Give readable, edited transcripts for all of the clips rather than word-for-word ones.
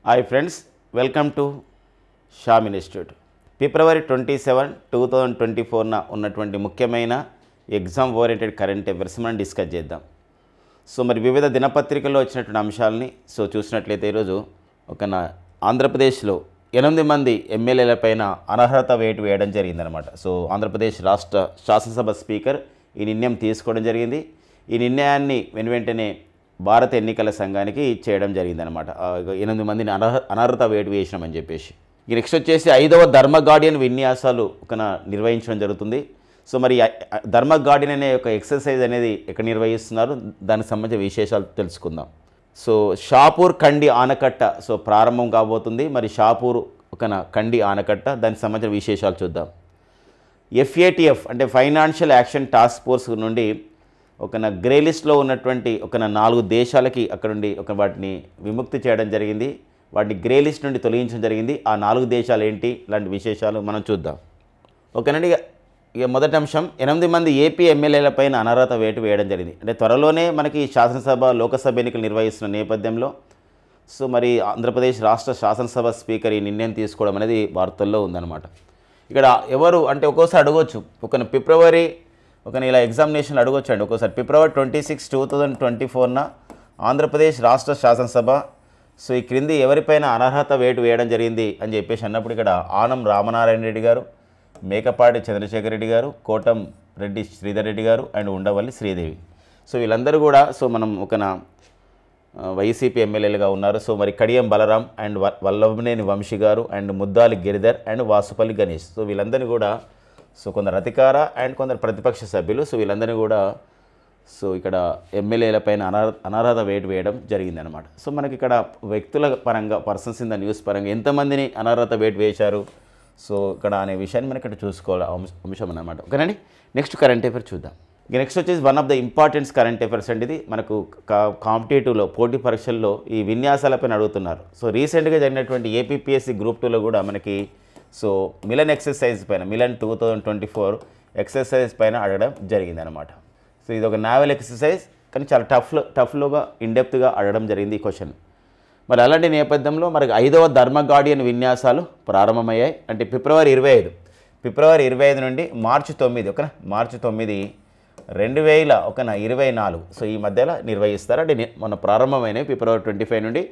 Hi friends, welcome to Sham institute. February 27, 2024న ఉన్నటువంటి ముఖ్యమైన ఎగ్జామ్ ఓరియంటెడ్ కరెంట్ అఫైర్స్ మనం డిస్కస్ చేద్దాం. మరి వివిధ దినపత్రికల్లో వచ్చినటువంటి అంశాలని చూసినట్లయితే ఈరోజు ఆంధ్రప్రదేశ్లో 8 మంది ఎమ్మెల్యేల పైన అనర్హత వేటు వేయడం జరిగిందనమాట. ఆంధ్రప్రదేశ్ రాష్ట్ర శాసనసభ స్పీకర్ ఈ నిర్ణయం తీసుకోవడం జరిగింది. ఈ నిర్ణయాన్ని వెంటనే భారత ఎన్నికల సంఘానికి చేయడం జరిగిందనమాట. 8 మందిని అనర్హత వేటు వేసినామని చెప్పేసి. నెక్స్ట్ వచ్చేసి 5వ ధర్మ గార్డియన్ విన్యాసాలు నిర్వహించడం జరుగుతుంది. మరి ధర్మ గార్డియన్ అనే ఒక ఎక్సర్సైజ్ అనేది ఎక్కడ నిర్వహిస్తున్నారు, దానికి సంబంధించిన విశేషాలు తెలుసుకుందాం. షాపూర్ కండి ఆనకట్ట ప్రారంభం కాబోతుంది. మరి షాపూర్ కండి ఆనకట్ట, దానికి సంబంధించిన విశేషాలు చూద్దాం. FATF అంటే ఫైనాన్షియల్ యాక్షన్ టాస్క్ ఫోర్స్ నుండి గ్రే లిస్ట్లో ఉన్నటువంటి 4 దేశాలకి అక్కడ నుండి వాటిని విముక్తి చేయడం జరిగింది. వాటిని గ్రే లిస్ట్ నుండి తొలగించడం జరిగింది. ఆ 4 దేశాలు ఏంటి, ఇలాంటి విశేషాలు మనం చూద్దాం. ఓకేనండి. ఇక మొదటి అంశం, 8 మంది ఏపీ ఎమ్మెల్యేల పైన అనర్హత వేటు వేయడం జరిగింది. అంటే త్వరలోనే మనకి శాసనసభ లోకసభ ఎన్నికలు నిర్వహిస్తున్న నేపథ్యంలో మరి ఆంధ్రప్రదేశ్ రాష్ట్ర శాసనసభ స్పీకర్ ఈ నిర్ణయం తీసుకోవడం అనేది వార్తల్లో ఉందన్నమాట. ఇక్కడ ఎవరు అంటే ఒక్కోసారి అడగవచ్చు, ఫిబ్రవరి ఇలా ఎగ్జామినేషన్లు అడగొచ్చండి. ఒక్కోసారి ఫిబ్రవరి 26, 2024న ఆంధ్రప్రదేశ్ రాష్ట్ర శాసనసభ ఈ క్రింది ఎవరిపైన అనర్హత వేటు వేయడం జరిగింది అని చెప్పేసి అన్నప్పుడు ఇక్కడ ఆనం రామనారాయణ రెడ్డి గారు, మేకపాటి చంద్రశేఖర్ రెడ్డి గారు, కోటం రెడ్డి శ్రీధర్ రెడ్డి గారు అండ్ ఉండవల్లి శ్రీదేవి. వీళ్ళందరూ కూడా మనం వైసీపీ ఎమ్మెల్యేలుగా ఉన్నారు. మరి కడియం బలరాం అండ్ వల్లభనేని వంశీ గారు అండ్ ముద్దాలి గిరిధర్ అండ్ వాసుపల్లి గణేష్. వీళ్ళందరినీ కూడా కొందరు అధికార అండ్ కొందరు ప్రతిపక్ష సభ్యులు వీళ్ళందరినీ కూడా ఇక్కడ ఎమ్మెల్యేల పైన అనర్హత వేటు వేయడం జరిగిందనమాట. మనకి ఇక్కడ వ్యక్తుల పరంగా, పర్సన్స్ ఇన్ ద న్యూస్ పరంగా ఎంతమందిని అనర్హత వేటు వేశారు ఇక్కడ అనే విషయాన్ని మనం ఇక్కడ చూసుకోవాలి అంశం అన్నమాట. ఓకేనండి. నెక్స్ట్ కరెంట్ అఫైర్ చూద్దాం. నెక్స్ట్ వచ్చేసి one of the important current affairs అండి. ఇది మనకు కాంపిటేటివ్లో పోటీ పరీక్షల్లో ఈ విన్యాసాలపైన అడుగుతున్నారు. రీసెంట్గా జరిగినటువంటి ఏపీపీఎస్సీ గ్రూప్ 2లో కూడా మనకి మిలన్ ఎక్సర్సైజ్ పైన, మిలన్ 2024 ఎక్సర్సైజ్ పైన అడగడం జరిగింది అనమాట. ఇది ఒక నావెల్ ఎక్సర్సైజ్, కానీ చాలా టఫ్లోగా ఇన్డెప్త్గా అడగడం జరిగింది ఈ క్వశ్చన్. మరి అలాంటి నేపథ్యంలో మనకి 5వ ధర్మ గార్డియన్ విన్యాసాలు ప్రారంభమయ్యాయి. అంటే ఫిబ్రవరి 25 నుండి మార్చి 9, మార్చి 9, 2024 ఈ మధ్యలో నిర్వహిస్తారు. అంటే మన ప్రారంభమైనవి ఫిబ్రవరి 25 నుండి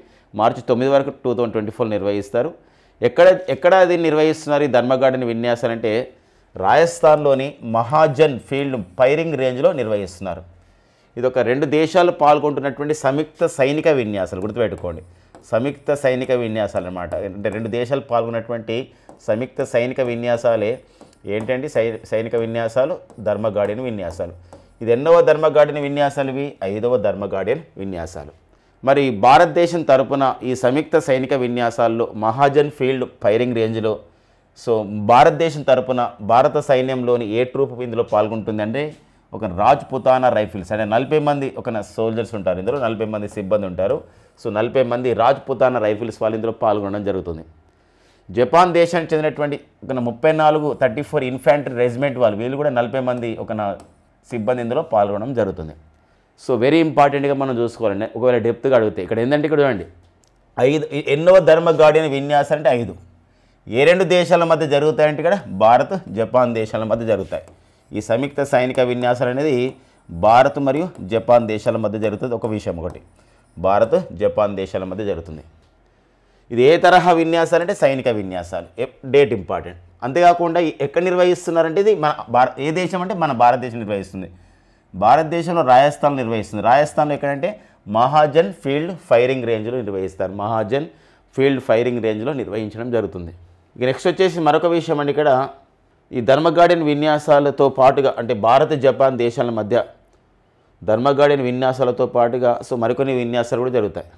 మార్చి 9 వరకు 2024 నిర్వహిస్తారు. ఎక్కడ దీన్ని నిర్వహిస్తున్నారు ఈ ధర్మ గార్డియన్ విన్యాసాలు అంటే రాజస్థాన్లోని మహాజన్ ఫీల్డ్ ఫైరింగ్ రేంజ్లో నిర్వహిస్తున్నారు. ఇది 2 దేశాలు పాల్గొంటున్నటువంటి సంయుక్త సైనిక విన్యాసాలు, గుర్తుపెట్టుకోండి. సంయుక్త సైనిక విన్యాసాలు అన్నమాట. అంటే 2 దేశాలు పాల్గొన్నటువంటి సంయుక్త సైనిక విన్యాసాలే ఏంటంటే సైనిక విన్యాసాలు, ధర్మ గార్డియన్ విన్యాసాలు. ఇది ఎన్నవ ధర్మ గార్డియన్ విన్యాసాలు? ఇవి 5వ ధర్మ గార్డియన్ విన్యాసాలు. మరి భారతదేశం తరపున ఈ సంయుక్త సైనిక విన్యాసాల్లో మహాజన్ ఫీల్డ్ ఫైరింగ్ రేంజ్లో భారతదేశం తరపున భారత సైన్యంలోని ఏ ట్రూప్ ఇందులో పాల్గొంటుందంటే రాజ్పుతానా రైఫిల్స్. అంటే 40 మంది సోల్జర్స్ ఉంటారు ఇందులో, 40 మంది సిబ్బంది ఉంటారు. 40 మంది రాజ్పుతానా రైఫిల్స్ వాళ్ళు ఇందులో పాల్గొనడం జరుగుతుంది. జపాన్ దేశానికి చెందినటువంటి 34 ఇన్ఫాంట్రీ రెజిమెంట్ వీళ్ళు కూడా 40 మంది సిబ్బంది ఇందులో పాల్గొనడం జరుగుతుంది. వెరీ ఇంపార్టెంట్గా మనం చూసుకోవాలండి. ఒకవేళ డెప్త్గా అడిగితే ఇక్కడ ఏంటంటే, ఇక్కడ చూడండి, 5 ఎన్నవ ధర్మ గార్డియన్ విన్యాసం అంటే 5. ఏ 2 దేశాల మధ్య జరుగుతాయంటే ఇక్కడ భారత్, జపాన్ దేశాల మధ్య జరుగుతాయి. ఈ సంయుక్త సైనిక విన్యాసాలు అనేది భారత్ మరియు జపాన్ దేశాల మధ్య జరుగుతుంది. ఒక విషయం, భారత్, జపాన్ దేశాల మధ్య జరుగుతుంది. ఇది ఏ తరహా విన్యాసాలు అంటే సైనిక విన్యాసాలు. Date important. అంతేకాకుండా ఎక్కడ నిర్వహిస్తున్నారంటే ఇది ఏ దేశం అంటే మన భారతదేశం నిర్వహిస్తుంది. భారతదేశంలో రాజస్థాన్ నిర్వహిస్తుంది. రాజస్థాన్లో ఎక్కడంటే మహాజన్ ఫీల్డ్ ఫైరింగ్ రేంజ్లో నిర్వహిస్తారు. మహాజన్ ఫీల్డ్ ఫైరింగ్ రేంజ్లో నిర్వహించడం జరుగుతుంది. ఇక నెక్స్ట్ వచ్చేసి మరొక విషయం అండి, ఇక్కడ ఈ ధర్మ గార్డియన్ విన్యాసాలతో పాటుగా అంటే భారత్, జపాన్ దేశాల మధ్య ధర్మ గార్డియన్ విన్యాసాలతో పాటుగా మరికొన్ని విన్యాసాలు కూడా జరుగుతాయి.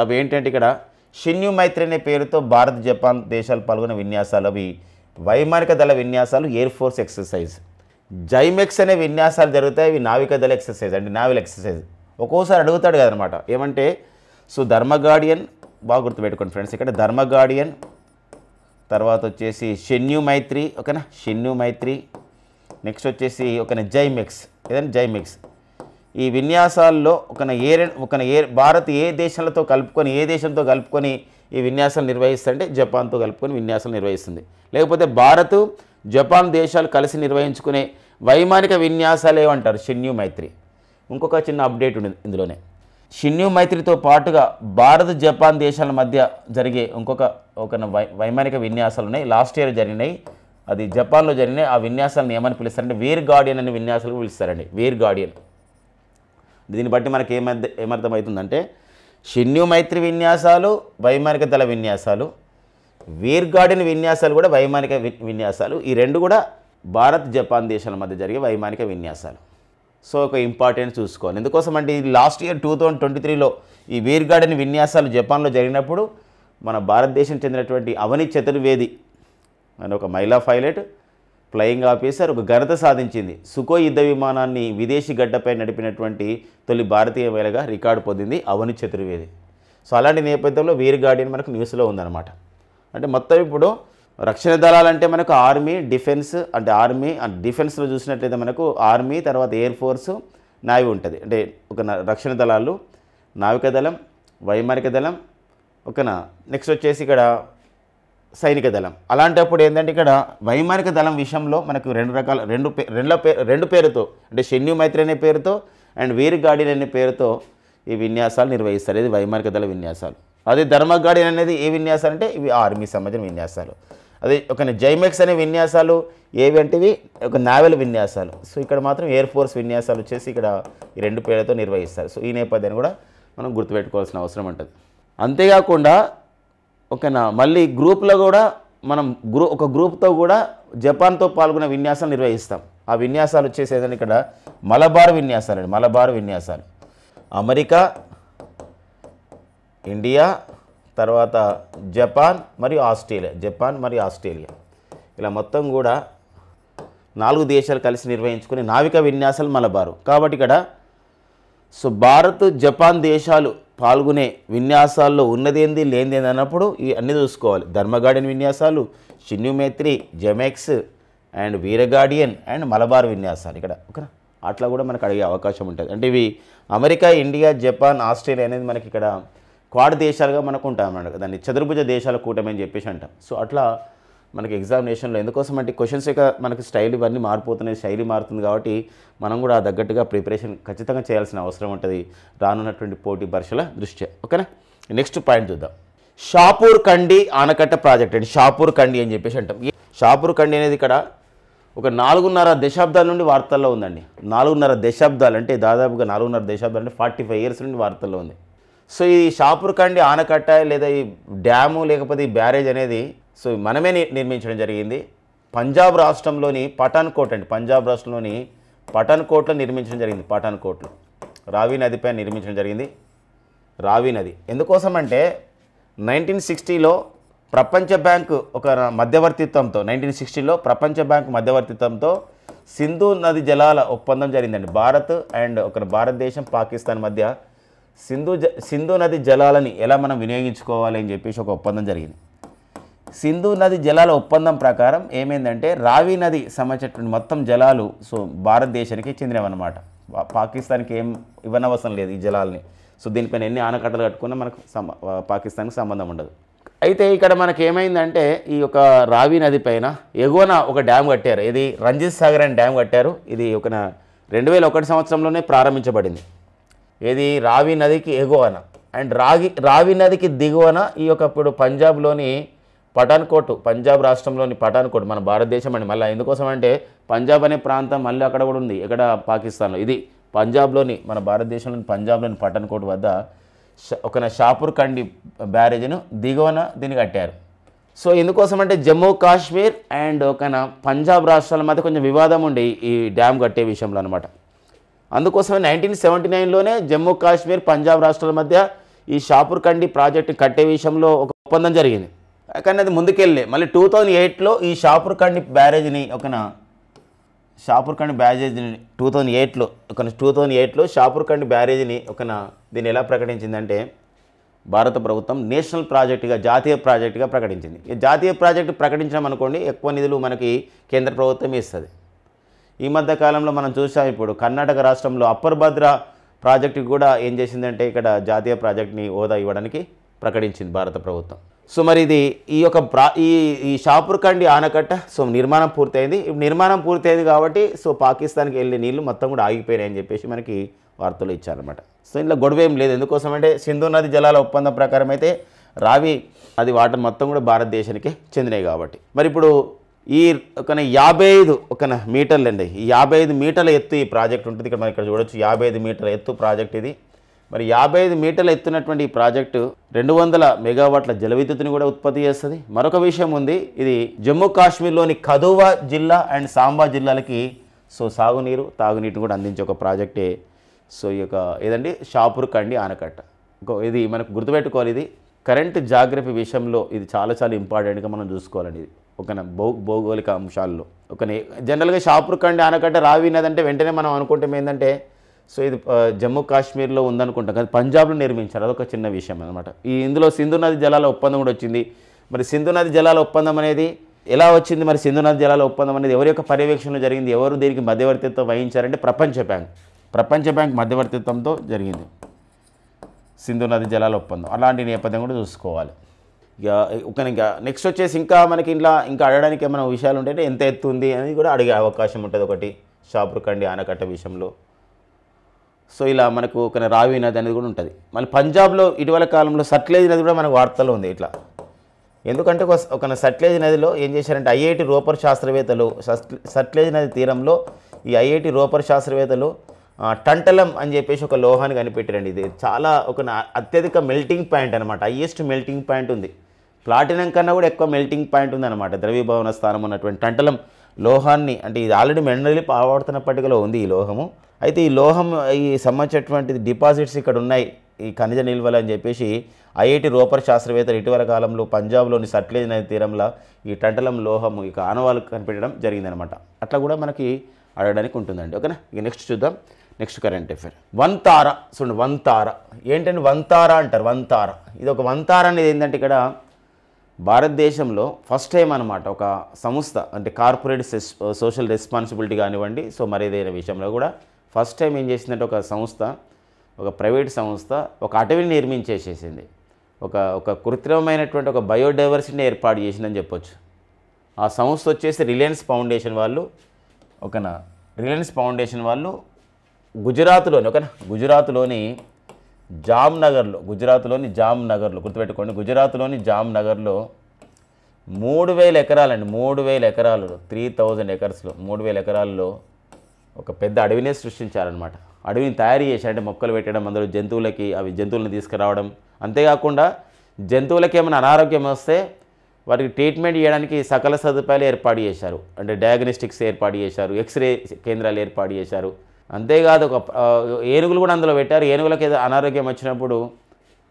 అవి ఏంటంటే ఇక్కడ షిన్యు మైత్రి అనే పేరుతో భారత్, జపాన్ దేశాలు పాల్గొన్న విన్యాసాలు అవి వైమానిక దళ విన్యాసాలు, ఎయిర్ ఫోర్స్ ఎక్సర్సైజ్. జైమెక్స్ అనే విన్యాసాలు జరుగుతాయి. ఇవి నావిక దళ ఎక్సర్సైజ్ అంటే నావల్ ఎక్సర్సైజ్. ఒక్కోసారి అడుగుతాడు కదనమాట ఏమంటే ధర్మ గార్డియన్, బాగా గుర్తుపెట్టుకోండి ఫ్రెండ్స్, ఇక్కడ ధర్మ గార్డియన్ తర్వాత వచ్చేసి షిన్యు మైత్రి, షిన్యు మైత్రి. నెక్స్ట్ వచ్చేసి జైమెక్స్, ఏదైనా జైమెక్స్. ఈ విన్యాసాల్లో భారత్ ఏ దేశంతో కలుపుకొని ఈ విన్యాసాలు నిర్వహిస్తుంటే జపాన్తో కలుపుకొని విన్యాసాలు నిర్వహిస్తుంది. లేకపోతే భారత్ జపాన్ దేశాలు కలిసి నిర్వహించుకునే వైమానిక విన్యాసాలు ఏమంటారు? షిన్యూ మైత్రి. ఇంకొక చిన్న అప్డేట్ ఉంది ఇందులోనే. షిన్యూ మైత్రితో పాటుగా భారత్ జపాన్ దేశాల మధ్య జరిగే ఒక వైమానిక విన్యాసాలు ఉన్నాయి. లాస్ట్ ఇయర్ జరిగినాయి, అది జపాన్లో జరిగినాయి. ఆ విన్యాసాలను ఏమని పిలుస్తారంటే వీర్ గార్డియన్ అనే విన్యాసాలు పిలుస్తారండి. వీర్ గార్డియన్. దీన్ని బట్టి మనకి ఏమర్థమవుతుందంటే షిన్యూ మైత్రి విన్యాసాలు వైమానిక దళ విన్యాసాలు, వీర్ గార్డియన్ విన్యాసాలు కూడా వైమానిక విన్యాసాలు. ఈ రెండు కూడా భారత్ జపాన్ దేశాల మధ్య జరిగే వైమానిక విన్యాసాలు. సో ఒక ఇంపార్టెంట్ చూసుకోవాలి. ఎందుకోసం అంటే ఈ లాస్ట్ ఇయర్ 2023లో ఈ వీర్ గార్డియన్ విన్యాసాలు జపాన్లో జరిగినప్పుడు మన భారతదేశం చెందినటువంటి అవని చతుర్వేది అని ఒక మహిళా పైలట్ ఫ్లయింగ్ ఆఫీసర్ ఒక ఘనత సాధించింది. సుకోయ్ యుద్ధ విమానాన్ని విదేశీ గడ్డపై నడిపినటువంటి తొలి భారతీయ మహిళగా రికార్డు పొందింది అవని చతుర్వేది. సో అలాంటి నేపథ్యంలో వీర్ గార్డియన్ మనకు న్యూస్లో ఉందన్నమాట. అంటే మొత్తం ఇప్పుడు రక్షణ దళాలంటే మనకు ఆర్మీ, డిఫెన్స్, అంటే ఆర్మీ అండ్ డిఫెన్స్లో చూసినట్లయితే మనకు ఆర్మీ, తర్వాత ఎయిర్ ఫోర్సు, నావీ ఉంటుంది. అంటే ఒక రక్షణ దళాలు, నావికా దళం, వైమానిక దళం, నెక్స్ట్ వచ్చేసి ఇక్కడ సైనిక దళం. అలాంటప్పుడు ఏంటంటే ఇక్కడ వైమానిక దళం విషయంలో మనకు రెండు పేరుతో, అంటే షిన్యూ మైత్రి అనే పేరుతో అండ్ వీర్ గార్డియన్ అనే పేరుతో ఈ విన్యాసాలు నిర్వహిస్తారు. ఇది వైమానిక దళ విన్యాసాలు. అదే ధర్మ గార్డియన్ అనేది ఏ విన్యాసాలు అంటే ఇవి ఆర్మీ సంబంధించిన విన్యాసాలు. అదే జైమెక్స్ అనే విన్యాసాలు ఏవి అంటే ఇవి నావెల్ విన్యాసాలు. సో ఇక్కడ మాత్రం ఎయిర్ ఫోర్స్ విన్యాసాలు వచ్చేసి ఇక్కడ ఈ రెండు పేర్లతో నిర్వహిస్తారు. సో ఈ నేపథ్యాన్ని కూడా మనం గుర్తుపెట్టుకోవాల్సిన అవసరం ఉంటుంది. అంతేకాకుండా మళ్ళీ గ్రూప్లో కూడా మనం ఒక గ్రూప్తో కూడా జపాన్తో పాల్గొనే విన్యాసాలు నిర్వహిస్తాం. ఆ విన్యాసాలు వచ్చేసి ఏదంటే ఇక్కడ మలబార్ విన్యాసాలు అండి. మలబార్ విన్యాసాలు అమెరికా, ఇండియా, తర్వాత జపాన్ మరియు ఆస్ట్రేలియా ఇలా మొత్తం కూడా 4 దేశాలు కలిసి నిర్వహించుకునే నావికా విన్యాసాలు మలబారు. కాబట్టి ఇక్కడ సో భారత్ జపాన్ దేశాలు పాల్గొనే విన్యాసాల్లో ఉన్నదేంది లేనిదేంది అన్నప్పుడు ఈ అన్నీ చూసుకోవాలి. ధర్మ గార్డియన్ విన్యాసాలు, Shinyuu Maitri, JIMEX and Veer guardian and Malabar విన్యాసాలు ఇక్కడ అట్లా కూడా మనకు అడిగే అవకాశం ఉంటుంది. అంటే ఇవి అమెరికా, ఇండియా, జపాన్, ఆస్ట్రేలియా అనేది మనకి ఇక్కడ క్వాడ్ దేశాలుగా మనకు ఉంటామన్నమాట. దాన్ని చతుర్భుజ దేశాల కూటమి అని చెప్పేసి అంటాం. సో అట్లా మనకి ఎగ్జామినేషన్లో ఎందుకోసం అంటే క్వశ్చన్స్ యొక్క మనకి స్టైల్ ఇవన్నీ మారిపోతున్నాయి, శైలి మారుతుంది. కాబట్టి మనం కూడా తగ్గట్టుగా ప్రిపరేషన్ ఖచ్చితంగా చేయాల్సిన అవసరం ఉంటుంది రానున్నటువంటి పోటీ పరీక్షల దృష్ట్యా. ఓకేనా. నెక్స్ట్ పాయింట్ చూద్దాం. షాపూర్ కండి ఆనకట్ట ప్రాజెక్ట్ అండి. షాపూర్ కండి అని చెప్పేసి అంటాం. షాపూర్ కండి అనేది ఇక్కడ ఒక 4.5 దశాబ్దాల నుండి వార్తల్లో ఉందండి. 4.5 దశాబ్దాలు అంటే దాదాపుగా 4.5 దశాబ్దాలు అంటే 45 ఇయర్స్ నుండి వార్తల్లో ఉంది. సో ఈ షాపూర్ కండి ఆనకట్ట లేదా ఈ డ్యాము లేకపోతే ఈ బ్యారేజ్ అనేది సో మనమే నిర్మించడం జరిగింది. పంజాబ్ రాష్ట్రంలోని పఠాన్కోట్ అండి. పంజాబ్ రాష్ట్రంలోని పఠాన్కోట్లో నిర్మించడం జరిగింది. పఠాన్కోట్లో రావి నదిపై నిర్మించడం జరిగింది. రావి నది ఎందుకోసం అంటే 1960లో ప్రపంచ బ్యాంకు ఒక మధ్యవర్తిత్వంతో 1960లో ప్రపంచ బ్యాంకు మధ్యవర్తిత్వంతో సింధు నది జలాల ఒప్పందం జరిగిందండి. భారత్ అండ్ భారతదేశం, పాకిస్తాన్ మధ్య సింధు నది జలాలని ఎలా మనం వినియోగించుకోవాలి అని చెప్పేసి ఒక ఒప్పందం జరిగింది. సింధు నది జలాల ఒప్పందం ప్రకారం ఏమైందంటే రావి నది సంబంధించినటువంటి మొత్తం జలాలు సో భారతదేశానికి చెందినవన్నమాట. పాకిస్తాన్కి ఏం ఇవ్వనవసరం లేదు ఈ జలాలని. సో దీనిపైన ఎన్ని ఆనకట్టలు కట్టుకున్నా మనకు పాకిస్తాన్కి సంబంధం ఉండదు. అయితే ఇక్కడ మనకి ఏమైందంటే ఈ యొక్క రావి నది పైన ఎగువన ఒక డ్యామ్ కట్టారు. ఇది రంజిత్ సాగర్ అనే డ్యామ్ కట్టారు. ఇది 2001 సంవత్సరంలోనే ప్రారంభించబడింది. ఇది రావి నదికి ఎగువన అండ్ రావి నదికి దిగువన ఈ యొక్క ఇప్పుడు పంజాబ్లోని పఠాన్కోట్, పంజాబ్ రాష్ట్రంలోని పఠాన్కోట్ మన భారతదేశం అండి. మళ్ళీ ఎందుకోసం అంటే పంజాబ్ అనే ప్రాంతం మళ్ళీ అక్కడ కూడా ఉంది, ఎక్కడ పాకిస్తాన్లో. ఇది పంజాబ్లోని మన భారతదేశంలోని పంజాబ్లోని పఠాన్కోట్ వద్ద షాపూర్ కండి బ్యారేజ్ను దిగువన దీన్ని కట్టారు. సో ఎందుకోసం అంటే జమ్మూ కాశ్మీర్ అండ్ పంజాబ్ రాష్ట్రాల మధ్య కొంచెం వివాదం ఉండే ఈ డ్యామ్ కట్టే విషయంలో అనమాట. అందుకోసమే 1979లోనే జమ్మూ కాశ్మీర్, పంజాబ్ రాష్ట్రాల మధ్య ఈ షాపూర్ కండి ప్రాజెక్టు కట్టే విషయంలో ఒక ఒప్పందం జరిగింది. కానీ అది ముందుకెళ్ళే మళ్ళీ 2008లో ఈ షాపూర్ కండి బ్యారేజ్ని 2008లో షాపూర్ కండి బ్యారేజ్ని దీన్ని ఎలా ప్రకటించిందంటే భారత ప్రభుత్వం నేషనల్ ప్రాజెక్టుగా, జాతీయ ప్రాజెక్టుగా ప్రకటించింది. ఈ జాతీయ ప్రాజెక్టు ప్రకటించడం అనుకోండి ఎక్కువ నిధులు మనకి కేంద్ర ప్రభుత్వం ఇస్తుంది. ఈ మధ్య కాలంలో మనం చూసాం, ఇప్పుడు కర్ణాటక రాష్ట్రంలో అప్పర్ భద్ర ప్రాజెక్టుకి కూడా ఏం చేసిందంటే ఇక్కడ జాతీయ ప్రాజెక్ట్ని హోదా ఇవ్వడానికి ప్రకటించింది భారత ప్రభుత్వం. సో మరి ఇది ఈ యొక్క ఈ షాపూర్ కండి ఆనకట్ట సో నిర్మాణం పూర్తయింది. నిర్మాణం పూర్తయింది కాబట్టి సో పాకిస్తాన్కి వెళ్ళే నీళ్లు మొత్తం కూడా ఆగిపోయినాయి అని చెప్పేసి మనకి వార్తలు ఇచ్చారనమాట. సో ఇందులో గొడవ ఏం లేదు. ఎందుకోసం అంటే సింధు నది జలాల ఒప్పందం ప్రకారం అయితే రావి అది వాటర్ మొత్తం కూడా భారతదేశానికి చెందినాయి కాబట్టి. మరి ఇప్పుడు ఈ ఒక 55 మీటర్లు అండి, ఈ 55 మీటర్ల ఎత్తు ఈ ప్రాజెక్ట్ ఉంటుంది. ఇక్కడ మనం ఇక్కడ చూడొచ్చు 55 మీటర్ల ఎత్తు ప్రాజెక్ట్ ఇది. మరి 55 మీటర్ల ఎత్తున్నటువంటి ఈ ప్రాజెక్టు 200 మెగావాట్ల జల విద్యుత్తుని కూడా ఉత్పత్తి చేస్తుంది. మరొక విషయం ఉంది, ఇది జమ్మూ కాశ్మీర్లోని కథువా జిల్లా అండ్ సాంబా జిల్లాలకి సో సాగునీరు తాగునీటిని కూడా అందించే ఒక ప్రాజెక్టే సో ఈ యొక్క ఏదండి షాపూర్ కండి ఆనకట్ట. ఇది మనకు గుర్తుపెట్టుకోవాలి, ఇది కరెంట్ జాగ్రఫీ విషయంలో ఇది చాలా చాలా ఇంపార్టెంట్గా మనం చూసుకోవాలండి. ఇది ఒక భౌగోళిక అంశాల్లో జనరల్గా షాపూర్ కండి ఆనకట్ట రావి నది అంటే వెంటనే మనం అనుకుంటాం ఏంటంటే సో ఇది జమ్మూ కాశ్మీర్లో ఉందనుకుంటాం, కానీ పంజాబ్లో నిర్మించారు. అదొక చిన్న విషయం అనమాట. ఇందులో సింధు నది జలాల ఒప్పందం కూడా వచ్చింది. మరి సింధు నది జలాల ఒప్పందం అనేది ఎలా వచ్చింది? మరి సింధు నది జలాల ఒప్పందం అనేది ఎవరి యొక్క పర్యవేక్షణలో జరిగింది? ఎవరు దీనికి మధ్యవర్తిత్వం వహించారంటే ప్రపంచ బ్యాంక్ మధ్యవర్తిత్వంతో జరిగింది సింధు నది జలాల ఒప్పందం. అలాంటి నేపథ్యం కూడా చూసుకోవాలి. ఇక నెక్స్ట్ వచ్చేసి ఇంకా మనకి ఇంకా అడగడానికి ఏమైనా విషయాలు ఉంటే ఎంత ఎత్తు ఉంది అనేది కూడా అడిగే అవకాశం ఉంటుంది ఒకటి షాపూర్ కండి ఆనకట్ట విషయంలో. సో ఇలా మనకు ఒక రావి నది అనేది కూడా ఉంటుంది. మళ్ళీ పంజాబ్లో ఇటీవల కాలంలో సట్లెజ్ నది కూడా మనకు వార్తలో ఉంది ఇట్లా. ఎందుకంటే ఒక సట్లెజ్ నదిలో ఏం చేశారంటే ఐఐటి రోపర్ శాస్త్రవేత్తలు సట్లెజ్ నది తీరంలో ఈ ఐఐటి రోపర్ శాస్త్రవేత్తలు టంటలం అని చెప్పేసి ఒక లోహాన్ని కనిపెట్టారండి. ఇది చాలా అత్యధిక మెల్టింగ్ పాయింట్ అనమాట, హైయెస్ట్ మెల్టింగ్ పాయింట్ ఉంది. ప్లాటినం కన్నా కూడా ఎక్కువ మెల్టింగ్ పాయింట్ ఉందన్నమాట. ద్రవీభవన స్థానం ఉన్నటువంటి టంటలం లోహాన్ని, అంటే ఇది ఆల్రెడీ మెండలి పాల్పడుతున్న పట్టికలో ఉంది ఈ లోహము. అయితే ఈ లోహం ఈ సంబంధించినటువంటి డిపాజిట్స్ ఇక్కడ ఉన్నాయి, ఈ ఖనిజ నిల్వలు అని చెప్పేసి ఐఐటి రోపర్ శాస్త్రవేత్తలు ఇటీవల కాలంలో పంజాబ్లోని సట్లెజ్ నది తీరంలో ఈ టంటలం లోహము ఇక ఆనవాళ్ళు కనిపెట్టడం జరిగిందనమాట. అట్లా కూడా మనకి అడగడానికి ఉంటుందండి. ఓకేనా. ఇక నెక్స్ట్ చూద్దాం. Next current affair Vantara. చూడండి వంతార ఏంటంటే వంతార అంటారు. వంతార ఇది ఒక వంతార అనేది ఏంటంటే ఇక్కడ భారతదేశంలో ఫస్ట్ టైం అనమాట ఒక సంస్థ అంటే కార్పొరేట్ సోషల్ రెస్పాన్సిబిలిటీ కానివ్వండి సో మరేదైనా విషయంలో కూడా ఫస్ట్ టైం ఏం చేసిందంటే ఒక సంస్థ, ఒక ప్రైవేట్ సంస్థ ఒక అటవీని నిర్మించేసేసింది. ఒక కృత్రిమమైనటువంటి ఒక బయోడైవర్సిటీని ఏర్పాటు చేసిందని చెప్పొచ్చు. ఆ సంస్థ వచ్చేసి రిలయన్స్ ఫౌండేషన్ వాళ్ళు. రిలయన్స్ ఫౌండేషన్ వాళ్ళు గుజరాత్లోని జామ్నగర్లో గుర్తుపెట్టుకోండి, గుజరాత్లోని జామ్నగర్లో 3000 ఎకరాలండి, 3000 ఎకరాలు 3000 ఎకర్స్లో 3000 ఎకరాల్లో ఒక పెద్ద అడవినే సృష్టించారనమాట. అడవిని తయారు చేసి అంటే మొక్కలు పెట్టడం, అందులో జంతువులను తీసుకురావడం, అంతేకాకుండా జంతువులకి ఏమైనా అనారోగ్యం వస్తే వాటికి ట్రీట్మెంట్ చేయడానికి సకల సదుపాయాలు ఏర్పాటు చేశారు. అంటే డయాగ్నోస్టిక్స్ ఏర్పాటు చేశారు, ఎక్స్రే కేంద్రాలు ఏర్పాటు చేశారు. అంతేకాదు ఏనుగులు కూడా అందులో పెట్టారు. ఏనుగులకు ఏదో అనారోగ్యం వచ్చినప్పుడు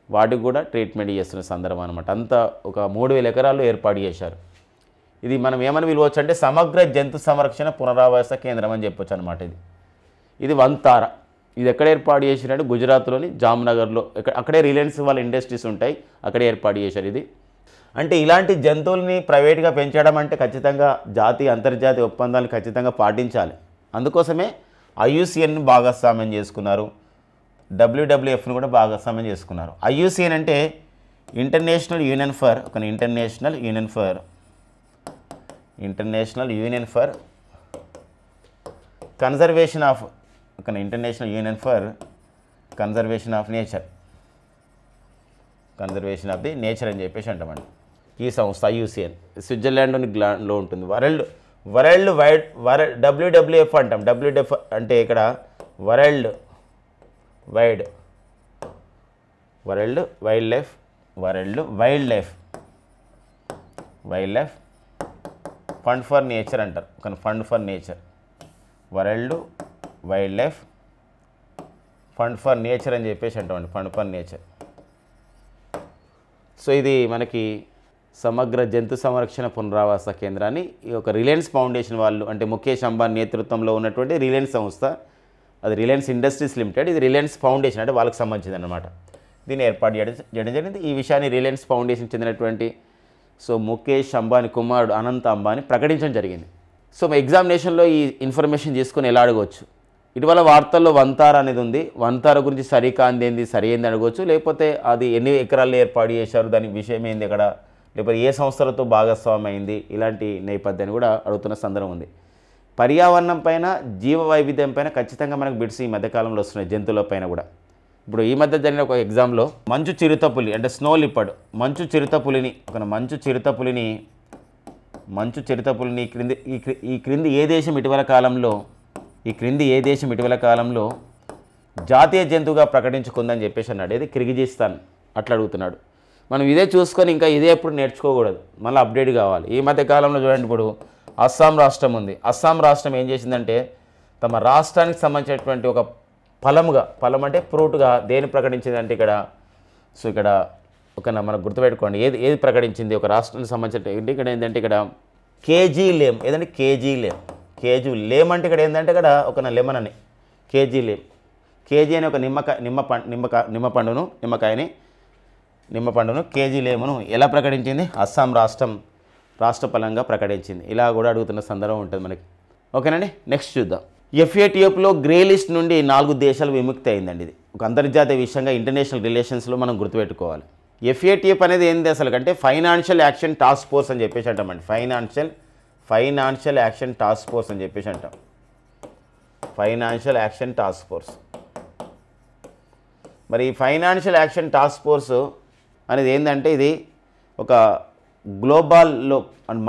వాటికి కూడా ట్రీట్మెంట్ చేస్తున్న సందర్భం అనమాట. అంతా ఒక 3000 ఎకరాల్లో ఏర్పాటు చేశారు. ఇది మనం ఏమని పిలవచ్చు అంటే సమగ్ర జంతు సంరక్షణ పునరావాస కేంద్రం అని చెప్పొచ్చు అనమాట. ఇది వంతార. ఇది ఎక్కడ ఏర్పాటు చేసినట్టు గుజరాత్లోని జామ్నగర్లో, అక్కడే రిలయన్స్ వాళ్ళ ఇండస్ట్రీస్ ఉంటాయి, అక్కడే ఏర్పాటు చేశారు. ఇది అంటే ఇలాంటి జంతువుల్ని ప్రైవేట్గా పెంచడం అంటే ఖచ్చితంగా జాతీయ అంతర్జాతీయ ఒప్పందాలు ఖచ్చితంగా పాటించాలి. అందుకోసమే ఐయుసిఎన్ని భాగస్వామ్యం చేసుకున్నారు, డబ్ల్యూడబ్ల్యూఎఫ్ను కూడా భాగస్వామ్యం చేసుకున్నారు. ఐయుసిఎన్ అంటే international union for conservation of international union for conservation of the nature అని చెప్పేసి అంటామండి. ఈ సంస్థ ఐయుసిఎన్ స్విట్జర్లాండ్లో ఉంటుంది. వరల్డ్ డబ్ల్యూడబ్ల్యూఎఫ్ అంటాం. డబ్ల్యూడబ్ల్యూఎఫ్ అంటే ఇక్కడ world wildlife fund for nature అంటారు. Fund for nature, world wildlife fund for nature అని చెప్పేసి అంటామండి. Fund for nature. సో ఇది మనకి సమగ్ర జంతు సంరక్షణ పునరావాస కేంద్రాన్ని ఈ యొక్క రిలయన్స్ ఫౌండేషన్ వాళ్ళు, అంటే ముఖేష్ అంబానీ నేతృత్వంలో ఉన్నటువంటి రిలయన్స్ సంస్థ, అది రిలయన్స్ ఇండస్ట్రీస్ లిమిటెడ్, ఇది రిలయన్స్ ఫౌండేషన్ అంటే వాళ్ళకి సంబంధించింది అనమాట. దీన్ని ఏర్పాటు చేయడం జరిగింది. ఈ విషయాన్ని రిలయన్స్ ఫౌండేషన్ చెందినటువంటి సో ముఖేష్ అంబానీ కుమారుడు అనంత్ అంబానీ ప్రకటించడం జరిగింది. సో ఎగ్జామినేషన్లో ఈ ఇన్ఫర్మేషన్ తీసుకొని ఎలా అడగవచ్చు ఇటీవల వార్తల్లో వంతార అనేది ఉంది. వంతార గురించి సరికాందేంది సరి ఏంది అడగవచ్చు, లేకపోతే అది ఎన్ని ఎకరాల్లో ఏర్పాటు చేశారు, దాని విషయం ఏంది అక్కడ, లేకపోతే ఏ సంస్థలతో భాగస్వామ్యం అయింది, ఇలాంటి నేపథ్యాన్ని కూడా అడుగుతున్న సందర్భం ఉంది. పర్యావరణం పైన జీవ వైవిధ్యం పైన ఖచ్చితంగా మనకు బిట్స్ ఈ మధ్యకాలంలో వస్తున్నాయి, జంతువుల పైన కూడా. ఇప్పుడు ఈ మధ్య జరిగిన ఒక ఎగ్జామ్లో మంచు చిరుతపులి అంటే స్నో లిపర్డ్ మంచు చిరుతపులిని ఈ క్రింది ఏ దేశం ఇటీవల కాలంలో జాతీయ జంతువుగా ప్రకటించుకుందని చెప్పేసి అన్నాడు. ఇది కిర్గిజిస్తాన్. అట్లా అడుగుతున్నాడు. మనం ఇదే చూసుకొని ఇంకా ఇదే ఎప్పుడు నేర్చుకోకూడదు, మళ్ళీ అప్డేట్ కావాలి. ఈ మధ్య కాలంలో చూడండి, ఇప్పుడు అస్సాం రాష్ట్రం ఉంది. అస్సాం రాష్ట్రం ఏం చేసిందంటే తమ రాష్ట్రానికి సంబంధించినటువంటి ఒక ఫలం అంటే ఫ్రూట్గా దేని ప్రకటించిందంటే ఇక్కడ ఒక మనకు గుర్తుపెట్టుకోండి, ఏది ప్రకటించింది ఒక రాష్ట్రానికి సంబంధించిన ఇక్కడ ఏంటంటే ఇక్కడ కేజీ లేమ్. ఏదంటే కేజీ లేమ్ అంటే ఇక్కడ ఏంటంటే ఇక్కడ ఒక లెమన్ అని కేజీ లేమ్. కేజీ అని ఒక నిమ్మ పండును కేజీ లేమును ఎలా ప్రకటించింది? అస్సాం రాష్ట్ర ఫలంగా ప్రకటించింది. ఇలా కూడా అడుగుతున్న సందర్భం ఉంటుంది మనకి. ఓకేనండి, నెక్స్ట్ చూద్దాం. FATFలో గ్రే లిస్ట్ నుండి 4 దేశాలు విముక్తి అయిందండి. ఇది ఒక అంతర్జాతీయ విషయంగా ఇంటర్నేషనల్ రిలేషన్స్లో మనం గుర్తుపెట్టుకోవాలి. FATF అనేది ఏంది అసలు అంటే ఫైనాన్షియల్ యాక్షన్ టాస్క్ ఫోర్స్ అని చెప్పేసి అంటామండి. ఫైనాన్షియల్ యాక్షన్ టాస్క్ ఫోర్స్ అని చెప్పేసి అంటాం. Financial action task force. మరి ఈ ఫైనాన్షియల్ యాక్షన్ టాస్క్ ఫోర్స్ అనేది ఏంటంటే ఇది ఒక గ్లోబల్లో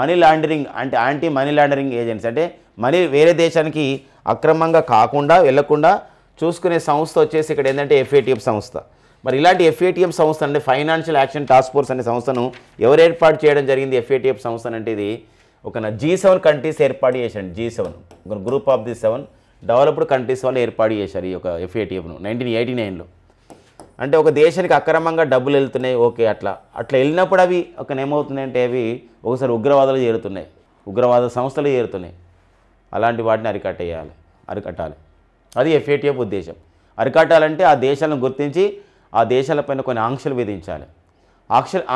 మనీ లాండరింగ్ అంటే యాంటీ మనీ లాండరింగ్ ఏజెన్సీ, అంటే మనీ వేరే దేశానికి అక్రమంగా వెళ్లకుండా చూసుకునే సంస్థ వచ్చేసి ఇక్కడ ఏంటంటే FATF సంస్థ. మరి ఇలాంటి FATF సంస్థ అంటే ఫైనాన్షియల్ యాక్షన్ టాస్క్ ఫోర్స్ అనే సంస్థను ఎవరు ఏర్పాటు చేయడం జరిగింది? FATF సంస్థ అంటే ఇది ఒక G7 కంట్రీస్ ఏర్పాటు చేశారు. G7 ఒక group of the 7 developed countries వాళ్ళు ఏర్పాటు చేశారు ఈ యొక్క FATFను 1989లో. అంటే ఒక దేశానికి అక్రమంగా డబ్బులు వెళ్తున్నాయి, ఓకే, అట్లా వెళ్ళినప్పుడు అవి ఏమవుతున్నాయంటే అవి ఒకసారి ఉగ్రవాదాలు చేరుతున్నాయి, ఉగ్రవాద సంస్థలు చేరుతున్నాయి. అలాంటి వాటిని అరికట్టాలి. అది FATF ఉద్దేశం. అరికట్టాలంటే ఆ దేశాలను గుర్తించి ఆ దేశాలపైన కొన్ని ఆంక్షలు విధించాలి.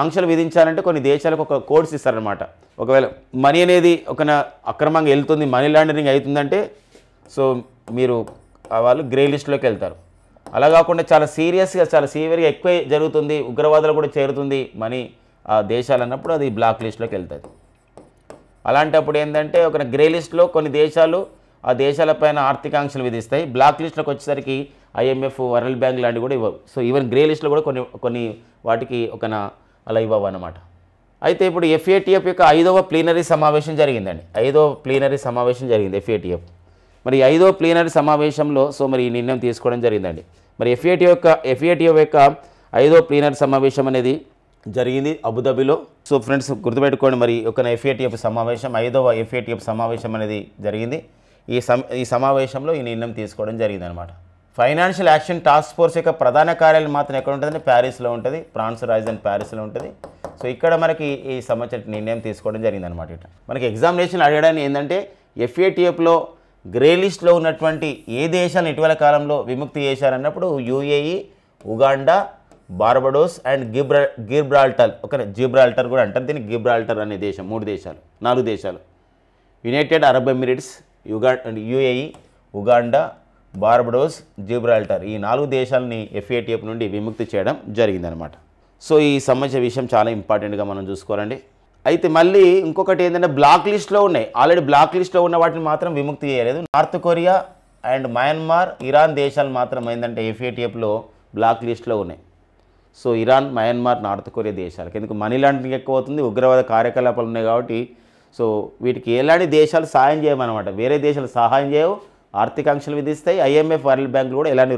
ఆంక్షలు విధించాలంటే కొన్ని దేశాలకు ఒక కోడ్స్ ఇస్తారనమాట. ఒకవేళ మనీ అనేది అక్రమంగా వెళ్తుంది, మనీ లాండరింగ్ అవుతుందంటే సో మీరు వాళ్ళు గ్రే లిస్ట్లోకి వెళ్తారు. అలా కాకుండా చాలా సివియర్గా ఎక్కువ జరుగుతుంది, ఉగ్రవాదాలు కూడా చేరుతుంది మనీ ఆ దేశాలు అన్నప్పుడు అది బ్లాక్ లిస్ట్లోకి వెళ్తుంది. అలాంటప్పుడు ఏంటంటే ఒక గ్రే లిస్ట్లో కొన్ని దేశాలు ఆ దేశాలపైన ఆర్థిక ఆంక్షలు విధిస్తాయి. బ్లాక్ లిస్ట్లోకి వచ్చేసరికి IMF, వరల్డ్ బ్యాంక్ లాంటివి కూడా ఇవ్వవు. సో ఈవెన్ గ్రే లిస్ట్లో కూడా కొన్ని వాటికి అలా ఇవ్వవు అన్నమాట. అయితే ఇప్పుడు FATF యొక్క 5వ ప్లీనరీ సమావేశం జరిగిందండి. 5వ ప్లీనరీ సమావేశం జరిగింది FATF. మరి 5వ ప్లీనరీ సమావేశంలో సో మరి ఈ నిర్ణయం తీసుకోవడం జరిగిందండి. మరి FATF యొక్క 5వ ప్లీనరీ సమావేశం అనేది జరిగింది అబుదాబిలో. సో ఫ్రెండ్స్ గుర్తుపెట్టుకోండి, మరి ఒక FATF సమావేశం 5వ FATF సమావేశం అనేది జరిగింది. ఈ సమావేశంలో ఈ నిర్ణయం తీసుకోవడం జరిగింది అనమాట. ఫైనాన్షియల్ యాక్షన్ టాస్క్ ఫోర్స్ యొక్క ప్రధాన కార్యాలయం మాత్రం ఎక్కడ ఉంటుందంటే ప్యారిస్లో ఉంటుంది, ఫ్రాన్స్ రాజధాని ప్యారిస్లో ఉంటుంది. సో ఇక్కడ మనకి ఈ సంబంధించిన నిర్ణయం తీసుకోవడం జరిగిందనమాట. ఇట్లా మనకి ఎగ్జామినేషన్ అడగడానికి ఏంటంటే FATFలో గ్రే లిస్ట్లో ఉన్నటువంటి ఏ దేశాలను ఇటీవల కాలంలో విముక్తి చేశారన్నప్పుడు UAE, Uganda, Barbados and Gibraltar కూడా అంటారు. దీనికి గిబ్రాల్టర్ అనే దేశం 4 దేశాలు United Arab Emirates, UAE, Uganda, Barbados, Gibraltar ఈ 4 దేశాలని FATF నుండి విముక్తి చేయడం జరిగిందనమాట. సో ఈ సంబంధించిన విషయం చాలా ఇంపార్టెంట్గా మనం చూసుకోవాలండి. అయితే మళ్ళీ ఇంకొకటి ఏంటంటే బ్లాక్ లిస్ట్లో ఉన్నాయి, ఆల్రెడీ బ్లాక్ లిస్ట్లో ఉన్న వాటిని మాత్రం విముక్తి చేయలేదు. North Korea and Myanmar, Iran దేశాలు మాత్రం ఏంటంటే FATFలో బ్లాక్ లిస్ట్లో ఉన్నాయి. So Iran, Myanmar, north Korea దేశాలకు ఎందుకు మనీ లాండరింగ్ ఎక్కువ అవుతుంది, ఉగ్రవాద కార్యకలాపాలు ఉన్నాయి కాబట్టి సో వీటికి ఎలాంటి దేశాలు సహాయం చేయమన్నమాట. వేరే దేశాలు సహాయం చేయవు, ఆర్థిక ఆంక్షలు విధిస్తాయి. IMF, వరల్డ్ బ్యాంకులు కూడా ఎలాంటి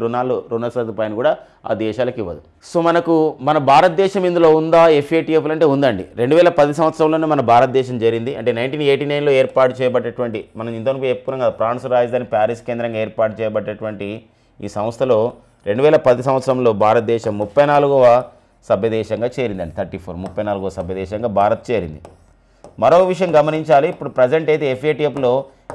రుణ సదుపాయాన్ని కూడా ఆ దేశాలకు ఇవ్వదు. సో మన భారతదేశం ఇందులో ఉందా FATFలు అంటే ఉందండి. 2010 సంవత్సరంలోనే మన భారతదేశం చేరింది. అంటే 1989లో ఏర్పాటు చేయబడ్డటువంటి మనం ఇంతవరకు చెప్పుకున్నాం కదా, ఫ్రాన్స్ రాజధాని ప్యారిస్ కేంద్రంగా ఏర్పాటు చేయబడ్డటువంటి ఈ సంస్థలో 2010 సంవత్సరంలో భారతదేశం 34వ సభ్యదేశంగా చేరిందండి. 34వ సభ్యదేశంగా భారత్ చేరింది. మరో విషయం గమనించాలి, ఇప్పుడు ప్రజెంట్ అయితే FATFలో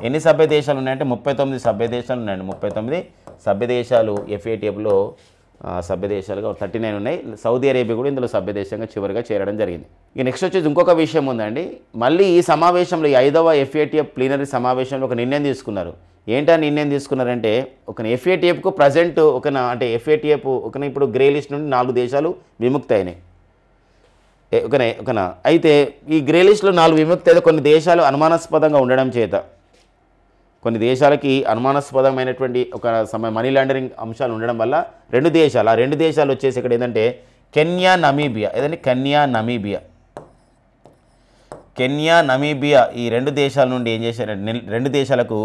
ఎన్ని సభ్య దేశాలు ఉన్నాయంటే 39 సభ్య దేశాలు ఉన్నాయండి. 39 సభ్య దేశాలు FATFలో సభ్య దేశాలుగా 39 ఉన్నాయి. సౌదీ అరేబియా కూడా ఇందులో సభ్య దేశంగా చివరిగా చేరడం జరిగింది. ఇక నెక్స్ట్ వచ్చేసి ఇంకొక విషయం ఉందండి. మళ్ళీ ఈ సమావేశంలో ఈ 5వ FATF ప్లీనరీ సమావేశంలో ఒక నిర్ణయం తీసుకున్నారు. ఏంటా నిర్ణయం తీసుకున్నారంటే ఒక FATFకు ప్రజెంట్ అంటే FATF ఇప్పుడు గ్రే లిస్ట్ నుండి 4 దేశాలు విముక్తి అయినాయి. అయితే ఈ గ్రే లిస్ట్లో 4 విముక్తి అయితే కొన్ని దేశాలు అనుమానాస్పదంగా ఉండడం చేత కొన్ని దేశాలకి అనుమానాస్పదమైనటువంటి మనీ లాండరింగ్ అంశాలు ఉండడం వల్ల 2 దేశాలు ఆ 2 దేశాలు వచ్చేసి ఇక్కడ ఏంటంటే కెన్యా నమీబియా ఈ 2 దేశాల నుండి ఏం చేశారంటే 2 దేశాలకు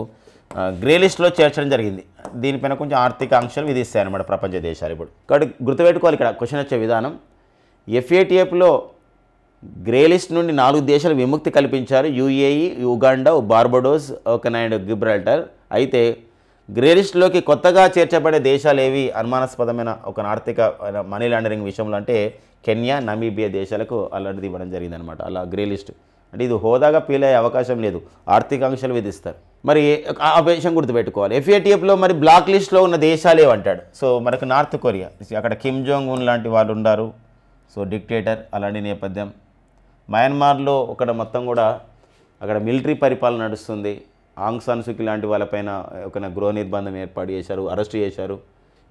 గ్రే లిస్ట్లో చేర్చడం జరిగింది. దీనిపైన కొంచెం ఆర్థిక ఆంక్షలు విధిస్తాయన్నమాట ప్రపంచ దేశాలు. ఇప్పుడు కాబట్టి గుర్తుపెట్టుకోవాలి ఇక్కడ క్వశ్చన్ వచ్చే విధానం. FATFలో గ్రే లిస్ట్ నుండి 4 దేశాలు విముక్తి కల్పించారు. UAE, Uganda, Barbados, and Gibraltar. అయితే గ్రే లిస్టులోకి కొత్తగా చేర్చబడే దేశాలు ఏవి అనుమానాస్పదమైన ఆర్థిక మనీ లాండరింగ్ విషయంలో అంటే కెన్యా, నమీబియా దేశాలకు అలాంటిది ఇవ్వడం జరిగిందనమాట. అలా గ్రే లిస్ట్ అంటే ఇది హోదాగా ఫీల్ అయ్యే అవకాశం లేదు, ఆర్థిక ఆంక్షలు విధిస్తారు. మరి ఆ విషయం గుర్తుపెట్టుకోవాలి. FATFలో మరి బ్లాక్ లిస్ట్లో ఉన్న దేశాలు ఏమంటాడు. సో మనకు నార్త్ కొరియా, అక్కడ కిమ్ జోంగ్ ఉన్ లాంటి వాళ్ళు ఉన్నారు. సో డిక్టేటర్ అలాంటి నేపథ్యం. మయన్మార్లో మొత్తం కూడా అక్కడ మిలిటరీ పరిపాలన నడుస్తుంది. ఆంగ్ సాన్ సూకీ లాంటి వాళ్ళపైన గృహ నిర్బంధం ఏర్పాటు చేశారు, అరెస్ట్ చేశారు.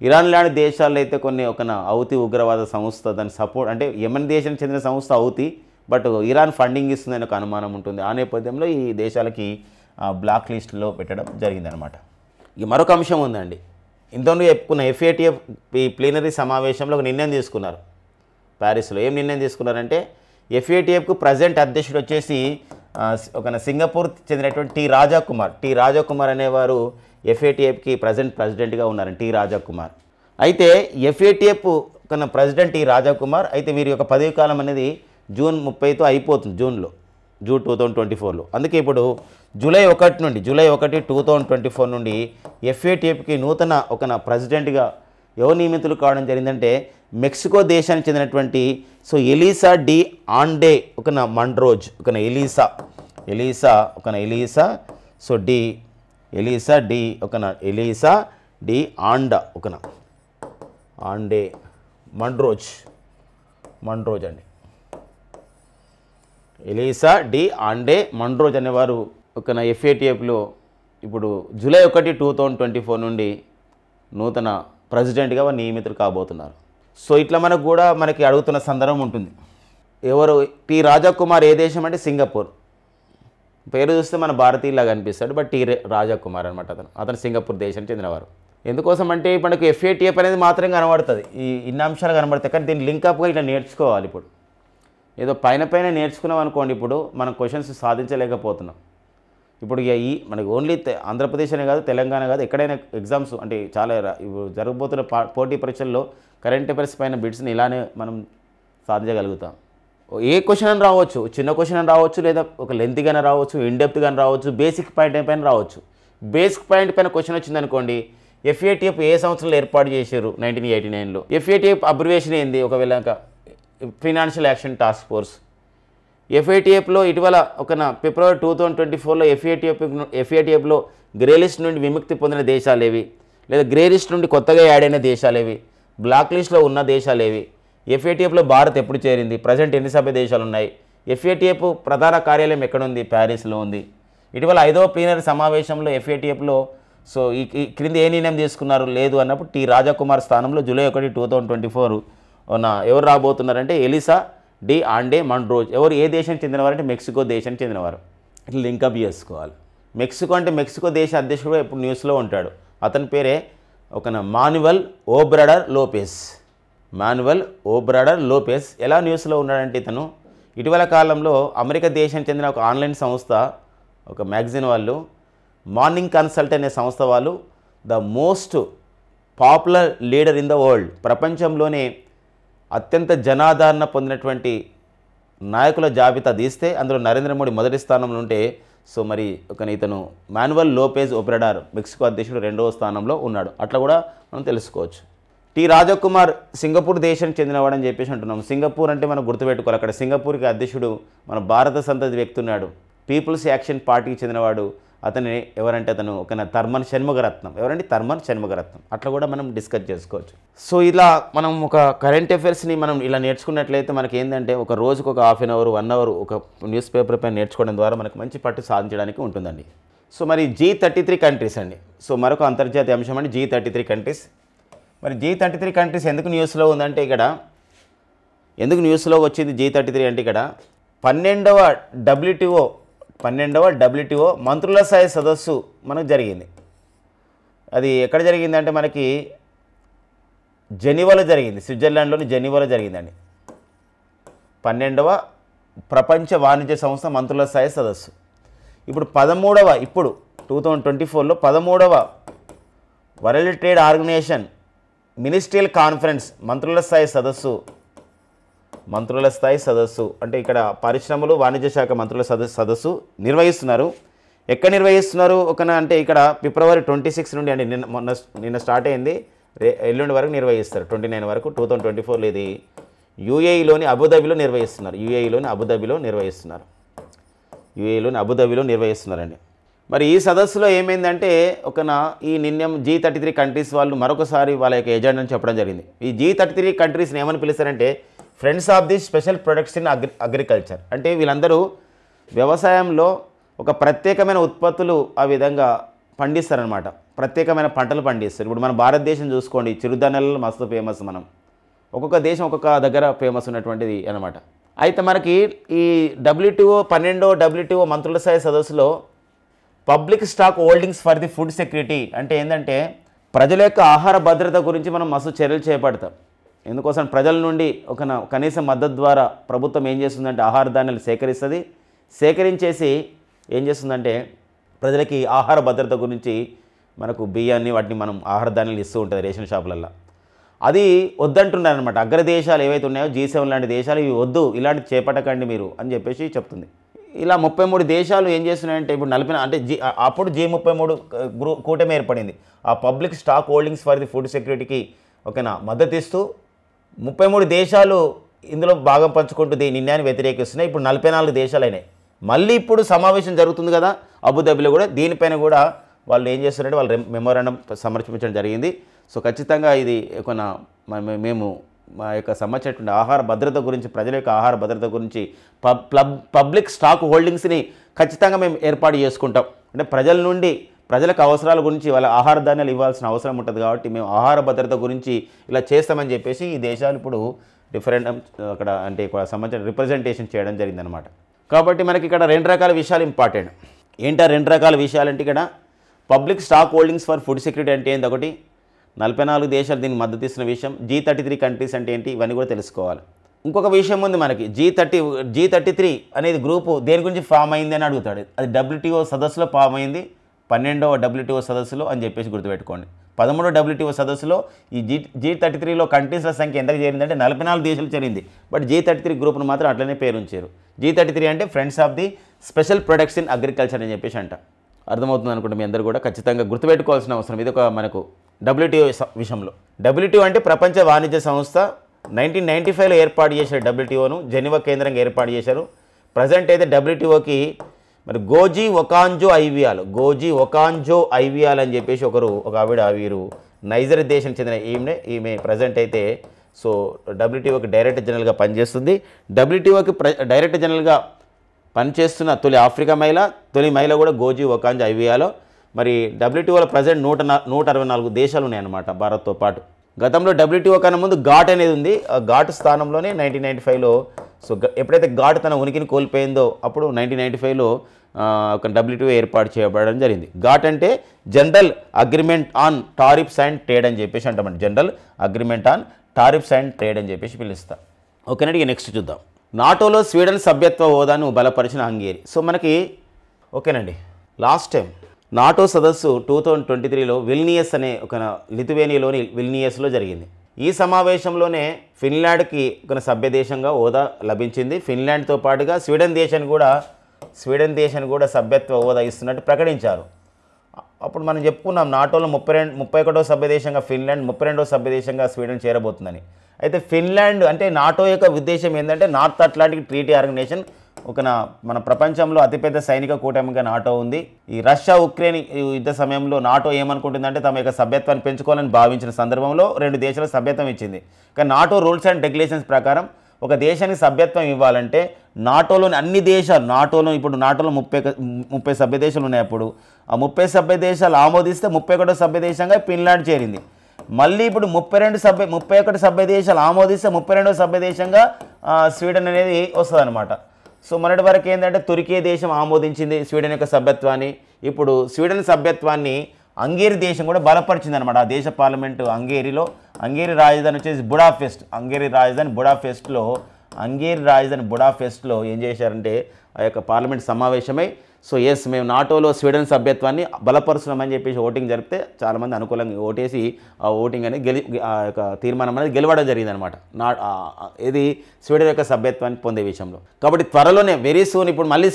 ఇరాన్ లాంటి దేశాల్లో అయితే కొన్ని హౌతీ ఉగ్రవాద సంస్థ దాని సపోర్ట్ అంటే యెమెన్ దేశానికి చెందిన సంస్థ హౌతీ, బట్ ఇరాన్ ఫండింగ్ ఇస్తుందని ఒక అనుమానం ఉంటుంది. ఆ నేపథ్యంలో ఈ దేశాలకి బ్లాక్ లిస్టులో పెట్టడం జరిగిందనమాట. ఇక మరొక అంశం ఉందండి. ఇంతకుముందు చెప్పుకున్న FATF ఈ ప్లీనరీ సమావేశంలో ఒక నిర్ణయం తీసుకున్నారు ప్యారిస్లో. ఏం నిర్ణయం తీసుకున్నారంటే FATFకు ప్రజెంట్ అధ్యక్షుడు వచ్చేసి సింగపూర్ చెందినటువంటి టీ రాజాకుమార్ అనేవారు FATFకి ప్రజెంట్ ప్రెసిడెంట్గా ఉన్నారు. టీ రాజాకుమార్. అయితే FATF ప్రెసిడెంట్ టీ రాజాకుమార్. అయితే వీరి యొక్క పదవి కాలం అనేది జూన్ 30తో అయిపోతుంది, జూన్ 2024లో. అందుకే ఇప్పుడు జూలై 1, 2024 నుండి FATFకి నూతన ప్రెసిడెంట్గా ఎవరు నియమితులు కావడం జరిగిందంటే మెక్సికో దేశానికి చెందినటువంటి Elisa de Anda Madrazo Elisa de Anda Anda Madrazo అండి. ఎలీసా డి ఆండే మండ్రోజ్ అనేవారు FATFలో ఇప్పుడు జూలై 1, 2024 నుండి నూతన ప్రెసిడెంట్గా నియమితులు కాబోతున్నారు. సో ఇట్లా మనకి అడుగుతున్న సందర్భం ఉంటుంది. ఎవరు టీ రాజాకుమార్ ఏ దేశం అంటే సింగపూర్. పేరు చూస్తే మన భారతీయులాగా అనిపిస్తాడు, బట్ టీ రాజాకుమార్ అనమాట. అతను సింగపూర్ దేశానికి చెందినవారు. ఎందుకోసం అంటే మనకు FATF అనేది మాత్రమే కనబడుతుంది, ఇన్ని అంశాలు కనబడతాయి. కానీ దీన్ని లింకప్గా ఇట్లా నేర్చుకోవాలి. ఇప్పుడు ఏదో పైన నేర్చుకున్నాం అనుకోండి, ఇప్పుడు మనం క్వశ్చన్స్ సాధించలేకపోతున్నాం. ఇప్పుడు మనకి ఓన్లీ ఆంధ్రప్రదేశ్ అనే కాదు, తెలంగాణ కాదు, ఎక్కడైనా ఎగ్జామ్స్ అంటే చాలా జరగబోతున్న పోటీ పరీక్షల్లో కరెంట్ అఫైర్స్ పైన బిట్స్ని ఇలానే మనం సాధించగలుగుతాం. ఏ క్వశ్చన్ అని రావచ్చు, చిన్న క్వశ్చన్ అని రావచ్చు, లేదా ఒక లెంత్గానే రావచ్చు, ఇన్డెప్త్గానే రావచ్చు, బేసిక్ పాయింట్ పైన రావచ్చు. బేసిక్ పాయింట్ పైన క్వశ్చన్ వచ్చిందనుకోండి, FATF ఏ సంవత్సరంలో ఏర్పాటు చేశారు? 1989లో. FATF అబ్రివేషన్ ఏంది? ఒకవేళ ఫైనాన్షియల్ యాక్షన్ టాస్క్ ఫోర్స్. FATFలో ఇటీవల ఫిబ్రవరి 2024లో FATFలో గ్రే లిస్ట్ నుండి విముక్తి పొందిన దేశాలు ఏవి, లేదా గ్రే లిస్ట్ నుండి కొత్తగా యాడ్ అయిన దేశాలు ఏవి, బ్లాక్ లిస్ట్లో ఉన్న దేశాలు ఏవి, FATFలో భారత్ ఎప్పుడు చేరింది, ప్రజెంట్ ఎన్ని సభ్య దేశాలు ఉన్నాయి, FATF ప్రధాన కార్యాలయం ఎక్కడుంది, ప్యారిస్లో ఉంది. ఇటీవల 5వ ప్లీనరీ సమావేశంలో FATFలో ఈ క్రింది ఏ నిర్ణయం తీసుకున్నారు లేదు అన్నప్పుడు టీ రాజాకుమార్ స్థానంలో జూలై 1, 2024 ఎవరు రాబోతున్నారంటే ఎలీసా డి ఆండే మండ్రోజ్. ఎవరు ఏ దేశానికి చెందినవారు అంటే మెక్సికో దేశానికి చెందినవారు. ఇట్లా లింకప్ చేసుకోవాలి. మెక్సికో అంటే మెక్సికో దేశ అధ్యక్షుడు ఎప్పుడు న్యూస్లో ఉంటాడు. అతని పేరే మాన్యువల్ ఓబ్రాడర్ లోపెస్. ఎలా న్యూస్లో ఉన్నాడంటే ఇతను ఇటీవల కాలంలో అమెరికా దేశానికి చెందిన ఒక ఆన్లైన్ సంస్థ, ఒక మ్యాగజైన్ వాళ్ళు, మార్నింగ్ కన్సల్ట్ అనే సంస్థ వాళ్ళు the most popular leader in the world, ప్రపంచంలోనే అత్యంత జనాదరణ పొందినటువంటి నాయకుల జాబితా తీస్తే అందులో నరేంద్ర మోడీ మొదటి స్థానంలో ఉంటే మరి ఇతను మాన్యువల్ లోపెజ్ ఓబ్రాడర్ మెక్సికో అధ్యక్షుడు 2వ స్థానంలో ఉన్నాడు. అట్లా కూడా మనం తెలుసుకోవచ్చు. టీ రాజాకుమార్ సింగపూర్ దేశానికి చెందినవాడని చెప్పేసి అంటున్నాం. సింగపూర్ అంటే మనం గుర్తుపెట్టుకోవాలి. అక్కడ సింగపూర్కి అధ్యక్షుడు మన భారత సంతతి వ్యక్తి ఉన్నాడు. పీపుల్స్ యాక్షన్ పార్టీకి చెందినవాడు అతని ఎవరంటే అతను ఒక థర్మన్ షణ్ముగరత్నం. ఎవరండి? థర్మన్ షణ్ముగరత్నం. అట్లా కూడా మనం డిస్కస్ చేసుకోవచ్చు. సో ఇలా మనం ఒక కరెంట్ అఫైర్స్ని మనం ఇలా నేర్చుకున్నట్లయితే మనకి ఏంటంటే ఒక రోజుకు ఒక హాఫ్ అన్ అవర్ 1 అవర్ ఒక న్యూస్ పేపర్ పైన నేర్చుకోవడం ద్వారా మనకు మంచి పట్టు సాధించడానికి ఉంటుందండి. సో మరి G33 కంట్రీస్ అండి. సో మరొక అంతర్జాతీయ అంశం అండి G33 కంట్రీస్. మరి G33 కంట్రీస్ ఎందుకు న్యూస్లో ఉందంటే ఇక్కడ ఎందుకు న్యూస్లో వచ్చింది G33 అంటే ఇక్కడ 12వ WTO మంత్రుల స్థాయి సదస్సు మనకు జరిగింది. అది ఎక్కడ జరిగిందంటే మనకి జెనీవాలో జరిగింది, స్విట్జర్లాండ్లోని జెనీవాలో జరిగిందండి. 12వ ప్రపంచ వాణిజ్య సంస్థ మంత్రుల స్థాయి సదస్సు. ఇప్పుడు 2024లో 13వ world trade organisation ministerial conference మంత్రుల స్థాయి సదస్సు అంటే ఇక్కడ పరిశ్రమలు వాణిజ్య శాఖ మంత్రుల సదస్సు నిర్వహిస్తున్నారు. ఎక్కడ నిర్వహిస్తున్నారు అంటే ఇక్కడ ఫిబ్రవరి 26 నుండి అండి, నిన్న స్టార్ట్ అయింది, ఎల్లుండి వరకు నిర్వహిస్తారు. 29 వరకు 2024లో ఇది యూఏఈలోని అబుదాబిలో నిర్వహిస్తున్నారండి. మరి ఈ సదస్సులో ఏమైందంటే ఈ నిర్ణయం G33 కంట్రీస్ వాళ్ళు మరొకసారి వాళ్ళ యొక్క ఎజెండాను చెప్పడం జరిగింది. ఈ G33 కంట్రీస్ని ఏమని పిలుస్తారంటే friends of the special products in agriculture. అంటే వీళ్ళందరూ వ్యవసాయంలో ఒక ప్రత్యేకమైన ఉత్పత్తులు ఆ విధంగా పండిస్తారనమాట, ప్రత్యేకమైన పంటలు పండిస్తారు. ఇప్పుడు మన భారతదేశం చూసుకోండి, చిరుధాన్యాలలో మస్తు ఫేమస్. మనం ఒక్కొక్క దేశం ఒక్కొక్క దగ్గర ఫేమస్ ఉన్నటువంటిది అనమాట. అయితే మనకి ఈ 12వ WTO మంత్రుల స్థాయి సదస్సులో public stock holdings for the food security అంటే ఏంటంటే ప్రజల యొక్క ఆహార భద్రత గురించి మనం మస్తు చర్యలు చేపడతాం. ఎందుకోసం ప్రజల నుండి కనీస మద్దతు ద్వారా ప్రభుత్వం ఏం చేస్తుందంటే ఆహార ధాన్యాలు సేకరించేసి ఏం చేస్తుందంటే ప్రజలకి ఆహార భద్రత గురించి మనకు బియ్యాన్ని వాటిని మనం ఆహార ధాన్యాలు ఇస్తూ ఉంటుంది రేషన్ షాపులలో. అది వద్దంటున్నారనమాట. అగ్రదేశాలు ఏవైతే ఉన్నాయో G7 లాంటి దేశాలు ఇవి వద్దు, ఇలాంటి చేపట్టకండి మీరు అని చెప్పేసి చెప్తుంది. ఇలా 33 దేశాలు ఏం చేస్తున్నాయంటే ఇప్పుడు అప్పుడు G33 కూటమి ఏర్పడింది. ఆ public stock holdings for the food సెక్యూరిటీకి మద్దతు ఇస్తూ 33 దేశాలు ఇందులో భాగం పంచుకుంటూ ఈ నిర్ణయాన్ని వ్యతిరేకిస్తున్నాయి. ఇప్పుడు 44 దేశాలు అయినాయి. మళ్ళీ ఇప్పుడు సమావేశం జరుగుతుంది కదా అబుదాబిలో కూడా, దీనిపైన కూడా వాళ్ళు ఏం చేస్తున్నారంటే వాళ్ళు మెమోరాండం సమర్పించడం జరిగింది. సో ఖచ్చితంగా ఇది మేము మా యొక్క సంబంధించినటువంటి ఆహార భద్రత గురించి, ప్రజల యొక్క ఆహార భద్రత గురించి పబ్లిక్ స్టాక్ హోల్డింగ్స్ని ఖచ్చితంగా మేము ఏర్పాటు చేసుకుంటాం. అంటే ప్రజలకు అవసరాల గురించి వాళ్ళ ఆహార ధాన్యాలు ఇవ్వాల్సిన అవసరం ఉంటుంది కాబట్టి మేము ఆహార భద్రత గురించి ఇలా చేస్తామని చెప్పేసి ఈ దేశాలు ఇప్పుడు రిఫరెండం అక్కడ అంటే సంబంధించిన రిప్రజెంటేషన్ చేయడం జరిగిందనమాట. కాబట్టి మనకి ఇక్కడ 2 రకాల విషయాలు ఇంపార్టెంట్. ఏంటా 2 రకాల విషయాలు అంటే ఇక్కడ public stock holdings for food security అంటే ఏంటి, ఒకటి 44 దేశాలు దీనికి మద్దతు ఇస్తున్న విషయం, G33 కంట్రీస్ అంటే ఏంటి, ఇవన్నీ కూడా తెలుసుకోవాలి. ఇంకొక విషయం ఉంది మనకి, G33 అనేది గ్రూపు దేని గురించి ఫామ్ అయింది అని అడుగుతాడు. అది WTO సదస్సులో ఫామ్ అయింది, 12వ WTO సదస్సులో అని చెప్పేసి గుర్తుపెట్టుకోండి. 13వ WTO సదస్సులో ఈ G33లో కంట్రీస్ల సంఖ్య ఎంతకు చేరిందంటే 44 దేశాలు చేరింది. బట్ G33 గ్రూప్ను మాత్రం అట్లనే పేరు ఉంచారు. G33 అంటే friends of the special products in agriculture అని చెప్పేసి అంట. అర్థమవుతుంది అనుకుంటే మీ అందరూ కూడా ఖచ్చితంగా గుర్తుపెట్టుకోవాల్సిన అవసరం ఇది మనకు WTO విషయంలో. WTO అంటే ప్రపంచ వాణిజ్య సంస్థ 1995లో ఏర్పాటు చేశారు. WTOను జెనీవా కేంద్రంగా ఏర్పాటు చేశారు. ప్రజెంట్ అయితే WTOకి మరి గోజీ ఒకాంజో ఐవియాల్ అని చెప్పేసి ఒక వీరు నైజర్ దేశం చెందిన ఈమె ప్రజెంట్ అయితే సో WTOకి డైరెక్టర్ జనరల్గా పనిచేస్తుంది. WTOకి డైరెక్టర్ జనరల్గా పనిచేస్తున్న తొలి ఆఫ్రికా మహిళ కూడా గోజీ ఒకాంజో ఐవియాలో. మరి WTOలో ప్రజెంట్ 164 దేశాలు ఉన్నాయన్నమాట భారత్తో పాటు. గతంలో WTO కన్నా ముందు ఘాట్ అనేది ఉంది. ఆ ఘాట్ స్థానంలోనే 1995లో సో ఎప్పుడైతే ఘాట్ తన ఉనికిని కోల్పోయిందో అప్పుడు 1995లో ఒక WTO ఏర్పాటు చేయబడడం జరిగింది. ఘాట్ అంటే general agreement on tariffs and trade అని చెప్పేసి అంటామండి. General agreement on tariffs and trade అని చెప్పేసి పిలుస్తాం. ఓకేనండి, ఇక నెక్స్ట్ చూద్దాం. నాటోలో స్వీడన్ సభ్యత్వ హోదాను బలపరిచిన హంగేరీ. సో మనకి ఓకేనండి, లాస్ట్ టైం నాటో సదస్సు 2023లో విల్నియస్ అనే లిథువేనియాలోని విల్నియస్లో జరిగింది. ఈ సమావేశంలోనే ఫిన్లాండ్కి సభ్య దేశంగా హోదా లభించింది. ఫిన్లాండ్తో పాటుగా స్వీడన్ దేశాన్ని కూడా సభ్యత్వ హోదా ఇస్తున్నట్టు ప్రకటించారు. అప్పుడు మనం చెప్పుకున్నాం నాటోలో 31వ సభ్య దేశంగా ఫిన్లాండ్, 32వ సభ్య దేశంగా స్వీడన్ చేరబోతుందని. అయితే ఫిన్లాండ్ అంటే నాటో యొక్క ఉద్దేశం ఏంటంటే నార్త్ అట్లాంటిక్ ట్రీటీ ఆర్గనైజేషన్ మన ప్రపంచంలో అతిపెద్ద సైనిక కూటమిగా నాటో ఉంది. ఈ రష్యా ఉక్రెయిన్ యుద్ధ సమయంలో నాటో ఏమనుకుంటుందంటే తమ యొక్క సభ్యత్వాన్ని పెంచుకోవాలని భావించిన సందర్భంలో 2 దేశాల సభ్యత్వం ఇచ్చింది. కానీ నాటో రూల్స్ అండ్ రెగ్యులేషన్స్ ప్రకారం ఒక దేశానికి సభ్యత్వం ఇవ్వాలంటే నాటోలోని అన్ని దేశాలు, ఇప్పుడు నాటోలో 30 సభ్య దేశాలు ఉన్నాయి. అప్పుడు ఆ 30 సభ్య దేశాలు ఆమోదిస్తే 31వ సభ్య దేశంగా ఫిన్లాండ్ చేరింది. మళ్ళీ ఇప్పుడు 31 సభ్య దేశాలు ఆమోదిస్తే 32వ సభ్య దేశంగా స్వీడన్ అనేది వస్తుంది అనమాట. సో మొన్నటి వరకు ఏంటంటే తుర్కీ దేశం ఆమోదించింది స్వీడన్ యొక్క సభ్యత్వాన్ని. ఇప్పుడు స్వీడన్ సభ్యత్వాన్ని హంగేరీ దేశం కూడా బలపరిచింది అనమాట. ఆ దేశ పార్లమెంటు హంగేరీ రాజధాని వచ్చేసి బుడాపెస్ట్. హంగేరీ రాజధాని బుడాపెస్ట్లో ఏం చేశారంటే ఆ యొక్క పార్లమెంట్ సమావేశమై సో ఎస్ మేము నాటోలో స్వీడన్ సభ్యత్వాన్ని బలపరుస్తున్నామని చెప్పేసి ఓటింగ్ జరిపితే చాలామంది అనుకూలంగా ఓటేసి ఆ ఓటింగ్ అనేది ఆ యొక్క తీర్మానం అనేది గెలవడం జరిగిందనమాట. ఇది స్వీడన్ యొక్క సభ్యత్వాన్ని పొందే విషయంలో. కాబట్టి త్వరలోనే వెరీ సూన్ ఇప్పుడు మళ్ళీ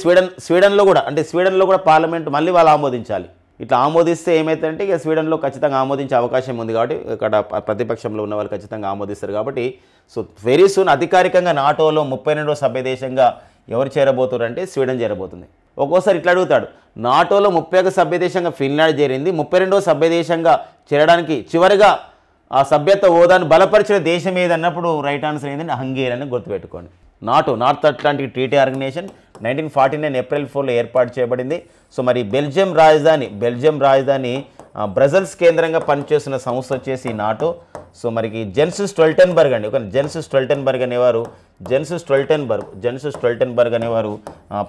స్వీడన్లో కూడా పార్లమెంట్ మళ్ళీ వాళ్ళు ఆమోదించాలి. ఇట్లా ఆమోదిస్తే ఏమైతుందంటే ఇక స్వీడన్లో ఖచ్చితంగా ఆమోదించే అవకాశం ఉంది. కాబట్టి ఇక్కడ ప్రతిపక్షంలో ఉన్న వాళ్ళు ఖచ్చితంగా ఆమోదిస్తారు. కాబట్టి సో వెరీ సూన్ అధికారికంగా నాటోలో 32వ సభ్య దేశంగా ఎవరు చేరబోతున్నారంటే స్వీడన్ చేరబోతుంది. ఒక్కోసారి ఇట్లా అడుగుతాడు, నాటోలో 31 సభ్య దేశంగా ఫిన్లాండ్ చేరింది, 32వ సభ్య దేశంగా చేరడానికి చివరిగా ఆ సభ్యత్వ హోదాను బలపరిచిన దేశం ఏదన్నప్పుడు రైట్ ఆన్సర్ ఏంటంటే హంగేరీ అని గుర్తుపెట్టుకోండి. North Atlantic treaty organisation 1949 April 4లో ఏర్పాటు చేయబడింది. సో మరి బెల్జియం రాజధాని బ్రజల్స్ కేంద్రంగా పనిచేస్తున్న సంస్థ వచ్చేసి నాటో. సో మరికి జెన్స్ స్టోల్టెన్బర్గ్ అనేవారు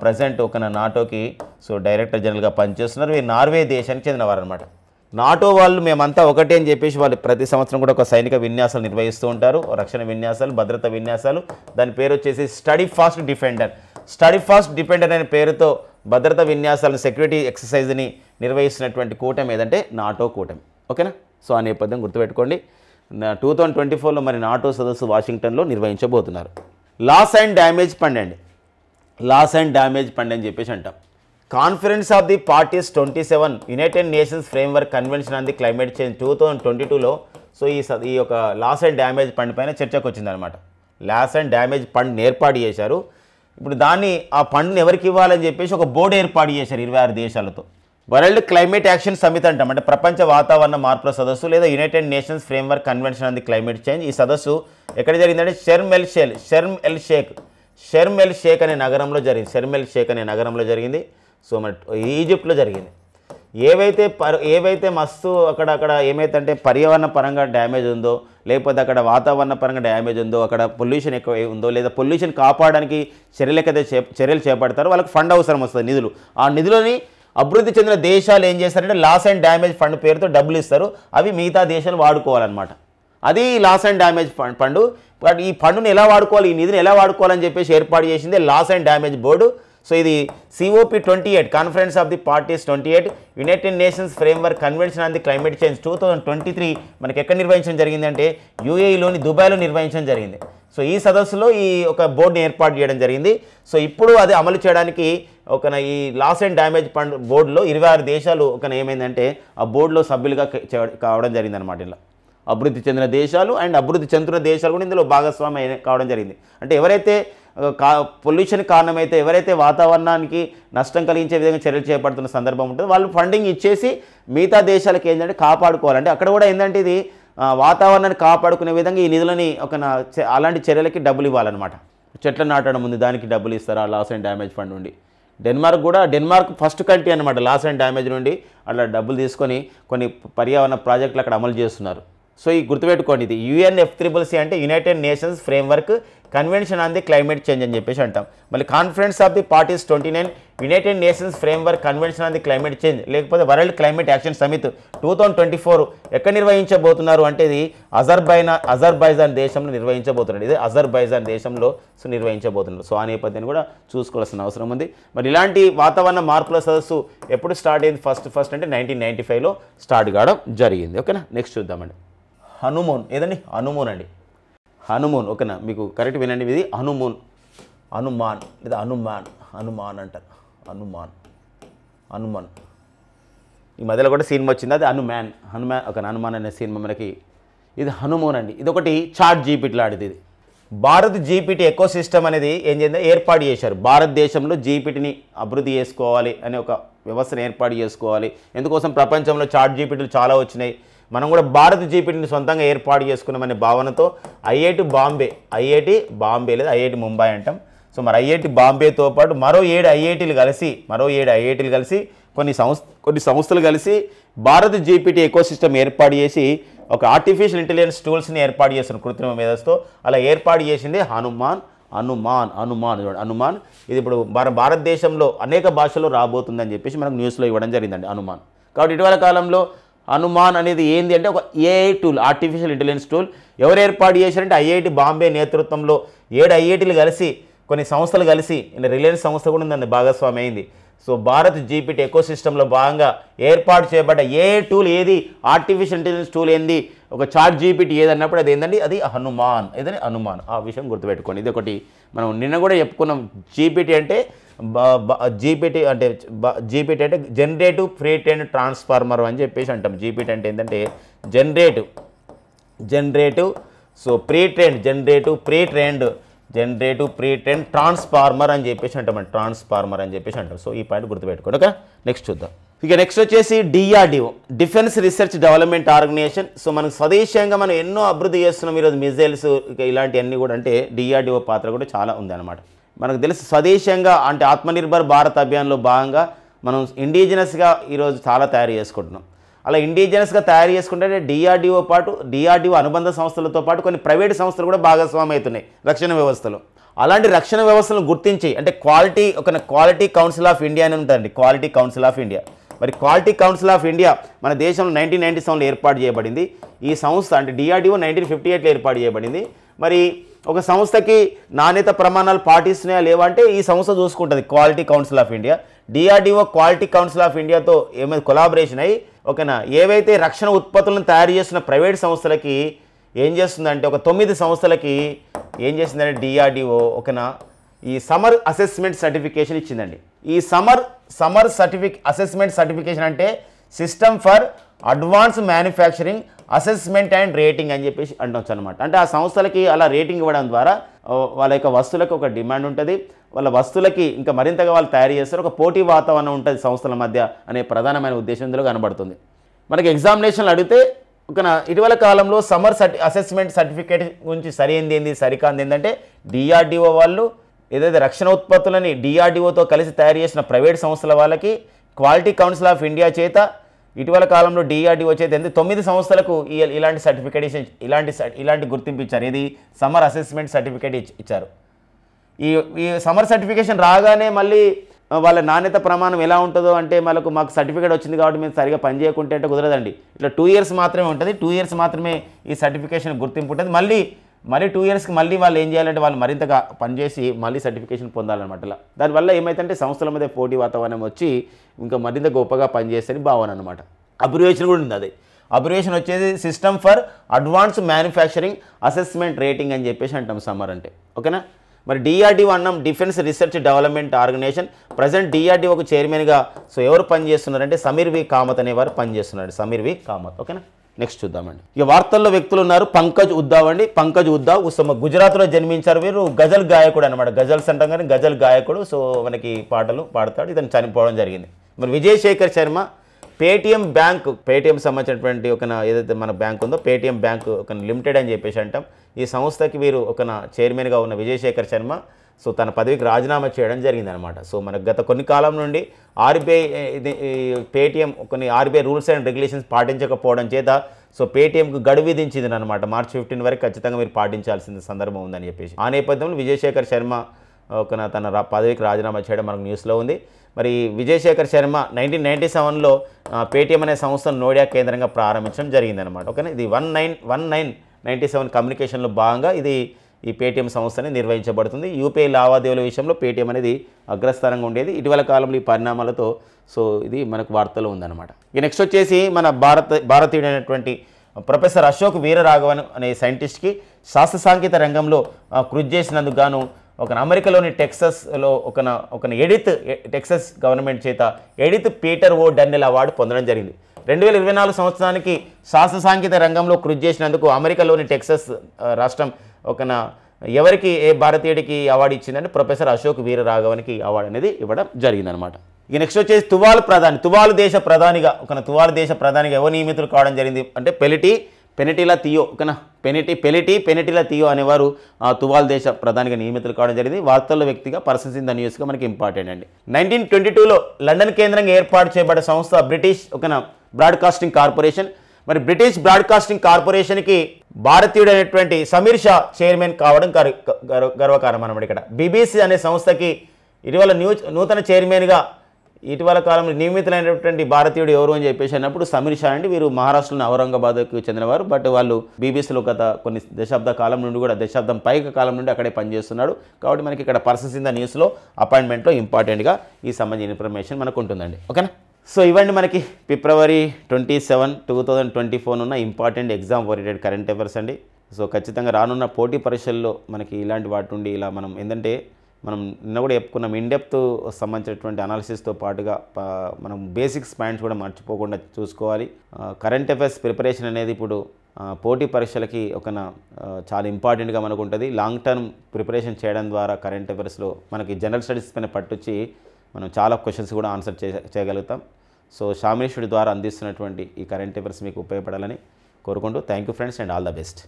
ప్రజెంట్ నాటోకి సో డైరెక్టర్ జనరల్గా పనిచేస్తున్నారు. వీరు నార్వే దేశానికి చెందినవారు అనమాట. నాటో వాళ్ళు మేమంతా ఒకటే అని చెప్పేసి వాళ్ళు ప్రతి సంవత్సరం కూడా ఒక సైనిక విన్యాసాలు నిర్వహిస్తూ ఉంటారు, రక్షణ విన్యాసాలు, భద్రతా విన్యాసాలు. దాని పేరు వచ్చేసి స్టడీ ఫాస్ట్ డిఫెండర్ అనే పేరుతో భద్రతా విన్యాసాలను, సెక్యూరిటీ ఎక్సర్సైజ్ని నిర్వహిస్తున్నటువంటి కూటమి ఏదంటే నాటో కూటమి. ఓకేనా? సో ఆ నేపథ్యం గుర్తుపెట్టుకోండి. 2024లో మరి నాటో సదస్సు వాషింగ్టన్లో నిర్వహించబోతున్నారు. లాస్ అండ్ డ్యామేజ్ ఫండ్ అని చెప్పేసి అంటాం. Conference of the parties 27 United Nations framework convention on the climate change 2022లో సో ఈ యొక్క లాస్ అండ్ డ్యామేజ్ ఫండ్ పైన చర్చకు వచ్చిందనమాట. లాస్ అండ్ డ్యామేజ్ ఫండ్ని ఏర్పాటు చేశారు. ఇప్పుడు ఆ ఫండ్ని ఎవరికి ఇవ్వాలని చెప్పేసి ఒక బోర్డు ఏర్పాటు చేశారు 26 దేశాలతో. వరల్డ్ క్లైమేట్ యాక్షన్ సమితి అంటాం, అంటే ప్రపంచ వాతావరణ మార్పుల సదస్సు లేదా United Nations framework convention on the climate change. ఈ సదస్సు ఎక్కడ జరిగిందంటే షర్మ్ ఎల్ షేక్ అనే నగరంలో జరిగింది. సో మరి ఈజిప్ట్లో జరిగింది. ఏవైతే మస్తు అక్కడ ఏమైతే పర్యావరణ పరంగా డ్యామేజ్ ఉందో, లేకపోతే అక్కడ వాతావరణ పరంగా డ్యామేజ్ ఉందో, అక్కడ పొల్యూషన్ ఎక్కువ ఉందో, లేదా పొల్యూషన్ కాపాడడానికి చర్యలు చేపడతారో వాళ్ళకి ఫండ్ అవసరం వస్తుంది, నిధులు. ఆ నిధులని అభివృద్ధి చెందిన దేశాలు ఏం చేస్తారంటే లాస్ అండ్ డ్యామేజ్ ఫండ్ పేరుతో డబ్బులు ఇస్తారు. అవి మిగతా దేశాలు వాడుకోవాలన్నమాట. అది loss and damage fund. But ఈ ఫండ్ను ఎలా వాడుకోవాలి, ఈ నిధిని ఎలా వాడుకోవాలని చెప్పేసి ఏర్పాటు చేసింది loss and damage board. So ఇది COP28 Conference of the Parties 28 United Nations framework convention on the climate Change 2023 మనకి ఎక్కడ నిర్వహించడం జరిగిందంటే UAEలోని దుబాయ్లో నిర్వహించడం జరిగింది. సో ఈ సదస్సులో ఈ ఒక బోర్డుని ఏర్పాటు చేయడం జరిగింది. సో ఇప్పుడు అది అమలు చేయడానికి ఈ లాస్ అండ్ డ్యామేజ్ ఫండ్ బోర్డులో 26 దేశాలు ఏమైందంటే ఆ బోర్డులో సభ్యులుగా కావడం జరిగిందనమాట. ఇలా అభివృద్ధి చెందిన దేశాలు అండ్ అభివృద్ధి చెందుతున్న దేశాలు కూడా ఇందులో భాగస్వామి కావడం జరిగింది. అంటే ఎవరైతే పొల్యూషన్ కారణమైతే, ఎవరైతే వాతావరణానికి నష్టం కలిగించే విధంగా చర్యలు చేపడుతున్న సందర్భం ఉంటుందో వాళ్ళు ఫండింగ్ ఇచ్చేసి మిగతా దేశాలకు ఏంటంటే కాపాడుకోవాలంటే అక్కడ కూడా ఏంటంటే ఇది వాతావరణాన్ని కాపాడుకునే విధంగా ఈ నిధులని అలాంటి చర్యలకి డబ్బులు ఇవ్వాలన్నమాట. చెట్లు నాటడం ఉంది, దానికి డబ్బులు ఇస్తారు ఆ లాస్ అండ్ డ్యామేజ్ ఫండ్ నుండి. డెన్మార్క్ ఫస్ట్ కంట్రీ అనమాట లాస్ అండ్ డ్యామేజ్ నుండి అట్లా డబ్బులు తీసుకొని కొన్ని పర్యావరణ ప్రాజెక్టులు అక్కడ అమలు చేస్తున్నారు. సో ఈ గుర్తుపెట్టుకోండి, ఇది UNFCCC అంటే United Nations framework convention on the climate change అని చెప్పేసి అంటాం. మళ్ళీ conference of the parties 29 United Nations framework convention on the climate change, లేకపోతే వరల్డ్ క్లైమేట్ యాక్షన్ సమిట్ 2024 ఎక్కడ నిర్వహించబోతున్నారు అంటే ఇది అజర్బైజాన్ దేశంలో నిర్వహించబోతున్నారు. ఇది అజర్బైజాన్ దేశంలో నిర్వహించబోతున్నారు. సో ఆ నేపథ్యాన్ని కూడా చూసుకోవాల్సిన అవసరం ఉంది. మరి ఇలాంటి వాతావరణ మార్పుల సదస్సు ఎప్పుడు స్టార్ట్ అయింది? ఫస్ట్ అంటే 1995లో స్టార్ట్ కావడం జరిగింది. ఓకేనా? నెక్స్ట్ చూద్దామండి. హనుమూన్ ఓకేనా? మీకు కరెక్ట్ వినండి, ఇది హనుమాన్ లేదా హనుమాన్ అంటారు. హనుమాన్ ఈ మధ్యలో కూడా సినిమా వచ్చింది, అది హనుమాన్ ఒక హనుమాన్ అనే సినిమా మనకి. ఇది హనుమాన్ అండి. ఇది ఒకటి చాట్ జీపీటీ లాంటిది. ఇది భారత్ జీపీటీ ఎకోసిస్టమ్ అనేది ఏం చేద్దాం ఏర్పాటు చేశారు. భారతదేశంలో జీపీటీని అభివృద్ధి చేసుకోవాలి అనే ఒక వ్యవస్థను ఏర్పాటు చేసుకోవాలి. ఎందుకోసం ప్రపంచంలో చాట్ జీపీటీలు చాలా వచ్చినాయి, మనం కూడా భారత్ జీపీటీని సొంతంగా ఏర్పాటు చేసుకున్నామనే భావనతో ఐఐటి బాంబే లేదా ఐఐటి ముంబై అంటాం. సో మరి ఐఐటి బాంబేతో పాటు మరో 7 ఐఐటీలు కలిసి కొన్ని సంస్థలు కలిసి భారత్ జీపీటీ ఎకోసిస్టమ్ ఏర్పాటు చేసి ఒక ఆర్టిఫిషియల్ ఇంటెలిజెన్స్ టూల్స్ని ఏర్పాటు చేస్తున్న కృత్రిమ మేధస్సుతో అలా ఏర్పాటు చేసింది హనుమాన్. ఇది ఇప్పుడు భారతదేశంలో అనేక భాషల్లో రాబోతుందని చెప్పేసి మనకు న్యూస్లో ఇవ్వడం జరిగిందండి హనుమాన్. కాబట్టి ఇటీవల కాలంలో హనుమాన్ అనేది ఏంది అంటే ఒక AI tool, artificial intelligence tool. ఎవరు ఏర్పాటు చేశారంటే ఐఐటి బాంబే నేతృత్వంలో 7 ఐఐటీలు కలిసి కొన్ని సంస్థలు కలిసి రిలయన్స్ సంస్థ కూడా ఉందండి భాగస్వామి అయింది. సో భారత్ జీపీటీ ఎకోసిస్టంలో భాగంగా ఏర్పాటు చేయబడ్డ ఏఐ టూల్ ఏది, ఆర్టిఫిషియల్ ఇంటెలిజెన్స్ టూల్ ఏంది, ఒక చాట్ జీపీటీ ఏదన్నప్పుడు అది ఏంటండి, అది హనుమాన్. ఆ విషయం గుర్తుపెట్టుకోండి. ఇది ఒకటి మనం నిన్న కూడా చెప్పుకున్నాం. జీపీటీ అంటే జనరేటివ్ ప్రీ ట్రైన్డ్ ట్రాన్స్ఫార్మర్ అని చెప్పేసి అంటాం. జీపీటీ అంటే ఏంటంటే generative so pre trained transformer అని చెప్పేసి అంటాం. సో ఈ పాయింట్ గుర్తుపెట్టుకోండి. ఓకే, నెక్స్ట్ చూద్దాం. ఇక నెక్స్ట్ వచ్చేసి DRDO, Defence research development Organisation. So మనకు స్వదేశంగా మనం ఎన్నో అభివృద్ధి చేస్తున్నాం ఈరోజు, మిజైల్స్ ఇక ఇలాంటివన్నీ కూడా. అంటే డిఆర్డిఓ పాత్ర కూడా చాలా ఉంది అనమాట. మనకు తెలుసు స్వదేశంగా అంటే ఆత్మనిర్భర్ భారత్ అభియాన్లో భాగంగా మనం ఇండిజినస్గా ఈరోజు చాలా తయారు చేసుకుంటున్నాం. అలా ఇండిజినస్గా తయారు చేసుకుంటే డిఆర్డిఓ అనుబంధ సంస్థలతో పాటు కొన్ని ప్రైవేట్ సంస్థలు కూడా భాగస్వామి అవుతున్నాయి రక్షణ వ్యవస్థలో. అలాంటి రక్షణ వ్యవస్థలను గుర్తించి అంటే క్వాలిటీ కౌన్సిల్ ఆఫ్ ఇండియా అని ఉంటుందండి. Quality council of India. మరి క్వాలిటీ కౌన్సిల్ ఆఫ్ ఇండియా మన దేశంలో 1997లో ఏర్పాటు చేయబడింది. ఈ సంస్థ అంటే డిఆర్డిఓ 1958లో ఏర్పాటు చేయబడింది. మరి ఒక సంస్థకి నాణ్యత ప్రమాణాలు పాటిస్తున్నాయా లేవా అంటే ఈ సంస్థ చూసుకుంటుంది, quality council of India. DRDO quality council of ఇండియాతో ఏమైనా కొలాబరేషన్ అయ్యి ఓకేనా, ఏవైతే రక్షణ ఉత్పత్తులను తయారు చేస్తున్న ప్రైవేట్ సంస్థలకి ఏం చేస్తుందంటే ఒక 9 సంస్థలకి ఏం చేసిందంటే డిఆర్డిఓ ఓకేనా ఈ సమ్మర్ అసెస్మెంట్ సర్టిఫికేషన్ ఇచ్చిందండి. ఈ సమ్మర్ అసెస్మెంట్ సర్టిఫికేషన్ అంటే system for advance manufacturing assessment and rating అని చెప్పేసి అంటొచ్చు అనమాట. అంటే ఆ సంస్థలకి అలా రేటింగ్ ఇవ్వడం ద్వారా వాళ్ళ యొక్క వస్తువులకు ఒక డిమాండ్ ఉంటుంది, వాళ్ళ వస్తువులకి ఇంకా మరింతగా వాళ్ళు తయారు చేస్తారు, ఒక పోటీ వాతావరణం ఉంటుంది సంస్థల మధ్య అనే ప్రధానమైన ఉద్దేశం ఇందులో కనబడుతుంది. మనకి ఎగ్జామినేషన్లు అడిగితే ఒక ఇటీవల కాలంలో సమ్మర్ అసెస్మెంట్ సర్టిఫికేట్ గురించి సరికాంది ఏంటంటే డిఆర్డిఓ వాళ్ళు ఏదైతే రక్షణ ఉత్పత్తులని డిఆర్డిఓతో కలిసి తయారు చేసిన ప్రైవేట్ సంస్థల వాళ్ళకి క్వాలిటీ కౌన్సిల్ ఆఫ్ ఇండియా చేత ఇటీవల కాలంలో డిఆర్డిఓ చేత 9 సంస్థలకు ఇలాంటి సర్టిఫికేషన్ ఇలాంటి గుర్తింపు ఇచ్చారు. ఇది సమ్మర్ అసెస్మెంట్ సర్టిఫికేట్ ఇచ్చారు. ఈ సమ్మర్ సర్టిఫికేషన్ రాగానే మళ్ళీ వాళ్ళ నాణ్యత ప్రమాణం ఎలా ఉంటుందో అంటే మాకు సర్టిఫికేట్ వచ్చింది కాబట్టి మేము సరిగా పనిచేయకుంటే అంటే కుదరదండి. ఇట్లా 2 years మాత్రమే ఉంటుంది. 2 years మాత్రమే ఈ సర్టిఫికేషన్ గుర్తింపు ఉంటుంది. మళ్ళీ 2 yearsకి మళ్ళీ వాళ్ళు ఏం చేయాలంటే వాళ్ళు మరింతగా పనిచేసి మళ్ళీ సర్టిఫికేషన్ పొందాలన్నమాట. దానివల్ల ఏమైతే సంస్థల మీద పోటీ వాతావరణం వచ్చి ఇంకా మరింత గొప్పగా పనిచేస్తారని భావన అనమాట. అబ్రివేషన్ కూడా ఉంది. అది అబ్రివేషన్ వచ్చేసి system for advance manufacturing assessment rating అని చెప్పేసి అంటాం సమ్మర్ అంటే. ఓకేనా, మరి డిఆర్డిఓ అన్నాం defence research development organisation. Present డిఆర్డిఓకు చైర్మన్గా సో ఎవరు పనిచేస్తున్నారంటే సమీర్ వి కామత్ అనేవారు పనిచేస్తున్నారు. సమీర్ వి కామత్. ఓకేనా, నెక్స్ట్ చూద్దామండి. ఇక వార్తల్లో వ్యక్తులు ఉన్నారు. పంకజ్ ఉద్దావ్ గుజరాత్లో జన్మించారు. వీరు గజల్ గాయకుడు అనమాట. గజల్స్ అంటాం కానీ గజల్ గాయకుడు. సో మనకి పాటలు పాడతాడు. ఇతను చనిపోవడం జరిగింది. మరి విజయ్ శేఖర్ శర్మ పేటిఎం సంబంధించినటువంటి ఒక ఏదైతే మన బ్యాంక్ ఉందో పేటిఎం బ్యాంక్ ఒక లిమిటెడ్ అని చెప్పేసి అంటాం. ఈ సంస్థకి వీరు ఒక చైర్మన్గా ఉన్న విజయ్ శేఖర్ శర్మ సో తన పదవికి రాజీనామా చేయడం జరిగిందనమాట. సో మనకు గత కొన్ని కాలం నుండి Paytm RBI rules and regulations పాటించకపోవడం చేత సో పేటిఎంకు గడువు విధించింది అనమాట. March 15 వరకు ఖచ్చితంగా మీరు పాటించాల్సిన సందర్భం ఉందని చెప్పేసి. ఆ నేపథ్యంలో విజయ్ శేఖర్ శర్మ తన పదవికి రాజీనామా చేయడం మనకు న్యూస్లో ఉంది. మరి విజయ్ శేఖర్ శర్మ 1997లో పేటిఎం అనే సంస్థను నోయిడా కేంద్రంగా ప్రారంభించడం జరిగిందనమాట. ఓకేనా, ఇది 1997 కమ్యూనికేషన్లో భాగంగా ఈ పేటిఎం సంస్థని నిర్వహించబడుతుంది. యూపీఐ లావాదేవీల విషయంలో పేటిఎం అనేది అగ్రస్థానంగా ఉండేది. ఇటీవల కాలంలో ఈ పరిణామాలతో సో ఇది మనకు వార్తలో ఉందన్నమాట. ఇక నెక్స్ట్ వచ్చేసి మన భారతీయుడైనటువంటి ప్రొఫెసర్ అశోక్ వీరరాఘవన్ అనే సైంటిస్ట్కి శాస్త్ర సాంకేతిక రంగంలో కృషి చేసినందుకు గాను అమెరికాలోని టెక్సస్లో టెక్సస్ గవర్నమెంట్ చేత ఎడిత్ పీటర్ ఓ డన్నెల్ అవార్డు పొందడం జరిగింది. 2024 సంవత్సరానికి శాస్త్ర సాంకేతిక రంగంలో కృషి చేసినందుకు అమెరికాలోని టెక్సస్ రాష్ట్రం ఎవరికి ఏ భారతీయుడికి అవార్డు ఇచ్చిందంటే ప్రొఫెసర్ అశోక్ వీరరాఘవన్కి అవార్డు అనేది ఇవ్వడం జరిగిందనమాట. ఇక నెక్స్ట్ వచ్చేసి తువాలు దేశ ప్రధానిగా ఎవరు నియమితులు కావడం జరిగింది అంటే పెనిటిలా తియో ఓకేనా. పెనిటిలా తియో అనేవారు తువాల్ దేశ ప్రధానిగా నియమితులు కావడం జరిగింది. వార్తల్లో వ్యక్తిగా పర్సన్స్ ఇన్ ద న్యూస్గా మనకి ఇంపార్టెంట్ అండి. 1922లో లండన్ కేంద్రంగా ఏర్పాటు చేయబడ్డ సంస్థ బ్రిటిష్ బ్రాడ్కాస్టింగ్ కార్పొరేషన్. మరి బ్రిటిష్ బ్రాడ్కాస్టింగ్ కార్పొరేషన్కి భారతీయుడు అనేటువంటి సమీర్ షా చైర్మన్ కావడం గర్వకారణం అన్నమాట. ఇక్కడ బీబీసీ అనే సంస్థకి ఇటీవల నూతన చైర్మన్గా ఇటీవల కాలంలో నియమితులైనటువంటి భారతీయుడు ఎవరు అని చెప్పేసి అన్నప్పుడు సమీర్ షా అండి. వీరు మహారాష్ట్రలోని ఔరంగాబాద్కు చెందినవారు. బట్ వాళ్ళు బీబీసీలో గత కొన్ని దశాబ్దం పైగా కాలం నుండి అక్కడే పనిచేస్తున్నాడు. కాబట్టి మనకి ఇక్కడ పర్సన్స్ ఇన్ ద న్యూస్లో అపాయింట్మెంట్లో ఇంపార్టెంట్గా ఈ సంబంధించిన ఇన్ఫర్మేషన్ మనకు ఉంటుందండి. ఓకేనా. సో ఇవన్నీ మనకి ఫిబ్రవరి 27, 2024 ఉన్న important exam oriented current affairs అండి. సో ఖచ్చితంగా రానున్న పోటీ పరీక్షల్లో మనకి ఇలాంటి వాటి నుండి ఇలా మనం ఏంటంటే మనం నిన్న కూడా చెప్పుకున్నాం ఇన్డెప్త్ సంబంధించినటువంటి అనాలిసిస్తో పాటుగా మనం బేసిక్స్ పాయింట్స్ కూడా మర్చిపోకుండా చూసుకోవాలి. కరెంట్ అఫైర్స్ ప్రిపరేషన్ అనేది ఇప్పుడు పోటీ పరీక్షలకి చాలా ఇంపార్టెంట్గా మనకు ఉంటుంది. లాంగ్ టర్మ్ ప్రిపరేషన్ చేయడం ద్వారా కరెంట్ అఫైర్స్లో మనకి జనరల్ స్టడీస్ పైన పట్టొచ్చి మనం చాలా క్వశ్చన్స్ కూడా ఆన్సర్ చేయగలుగుతాం. సో షామిని స్టడీ ద్వారా అందిస్తున్నటువంటి ఈ కరెంట్ అఫైర్స్ మీకు ఉపయోగపడాలని కోరుకుంటూ thank you friends and all the best.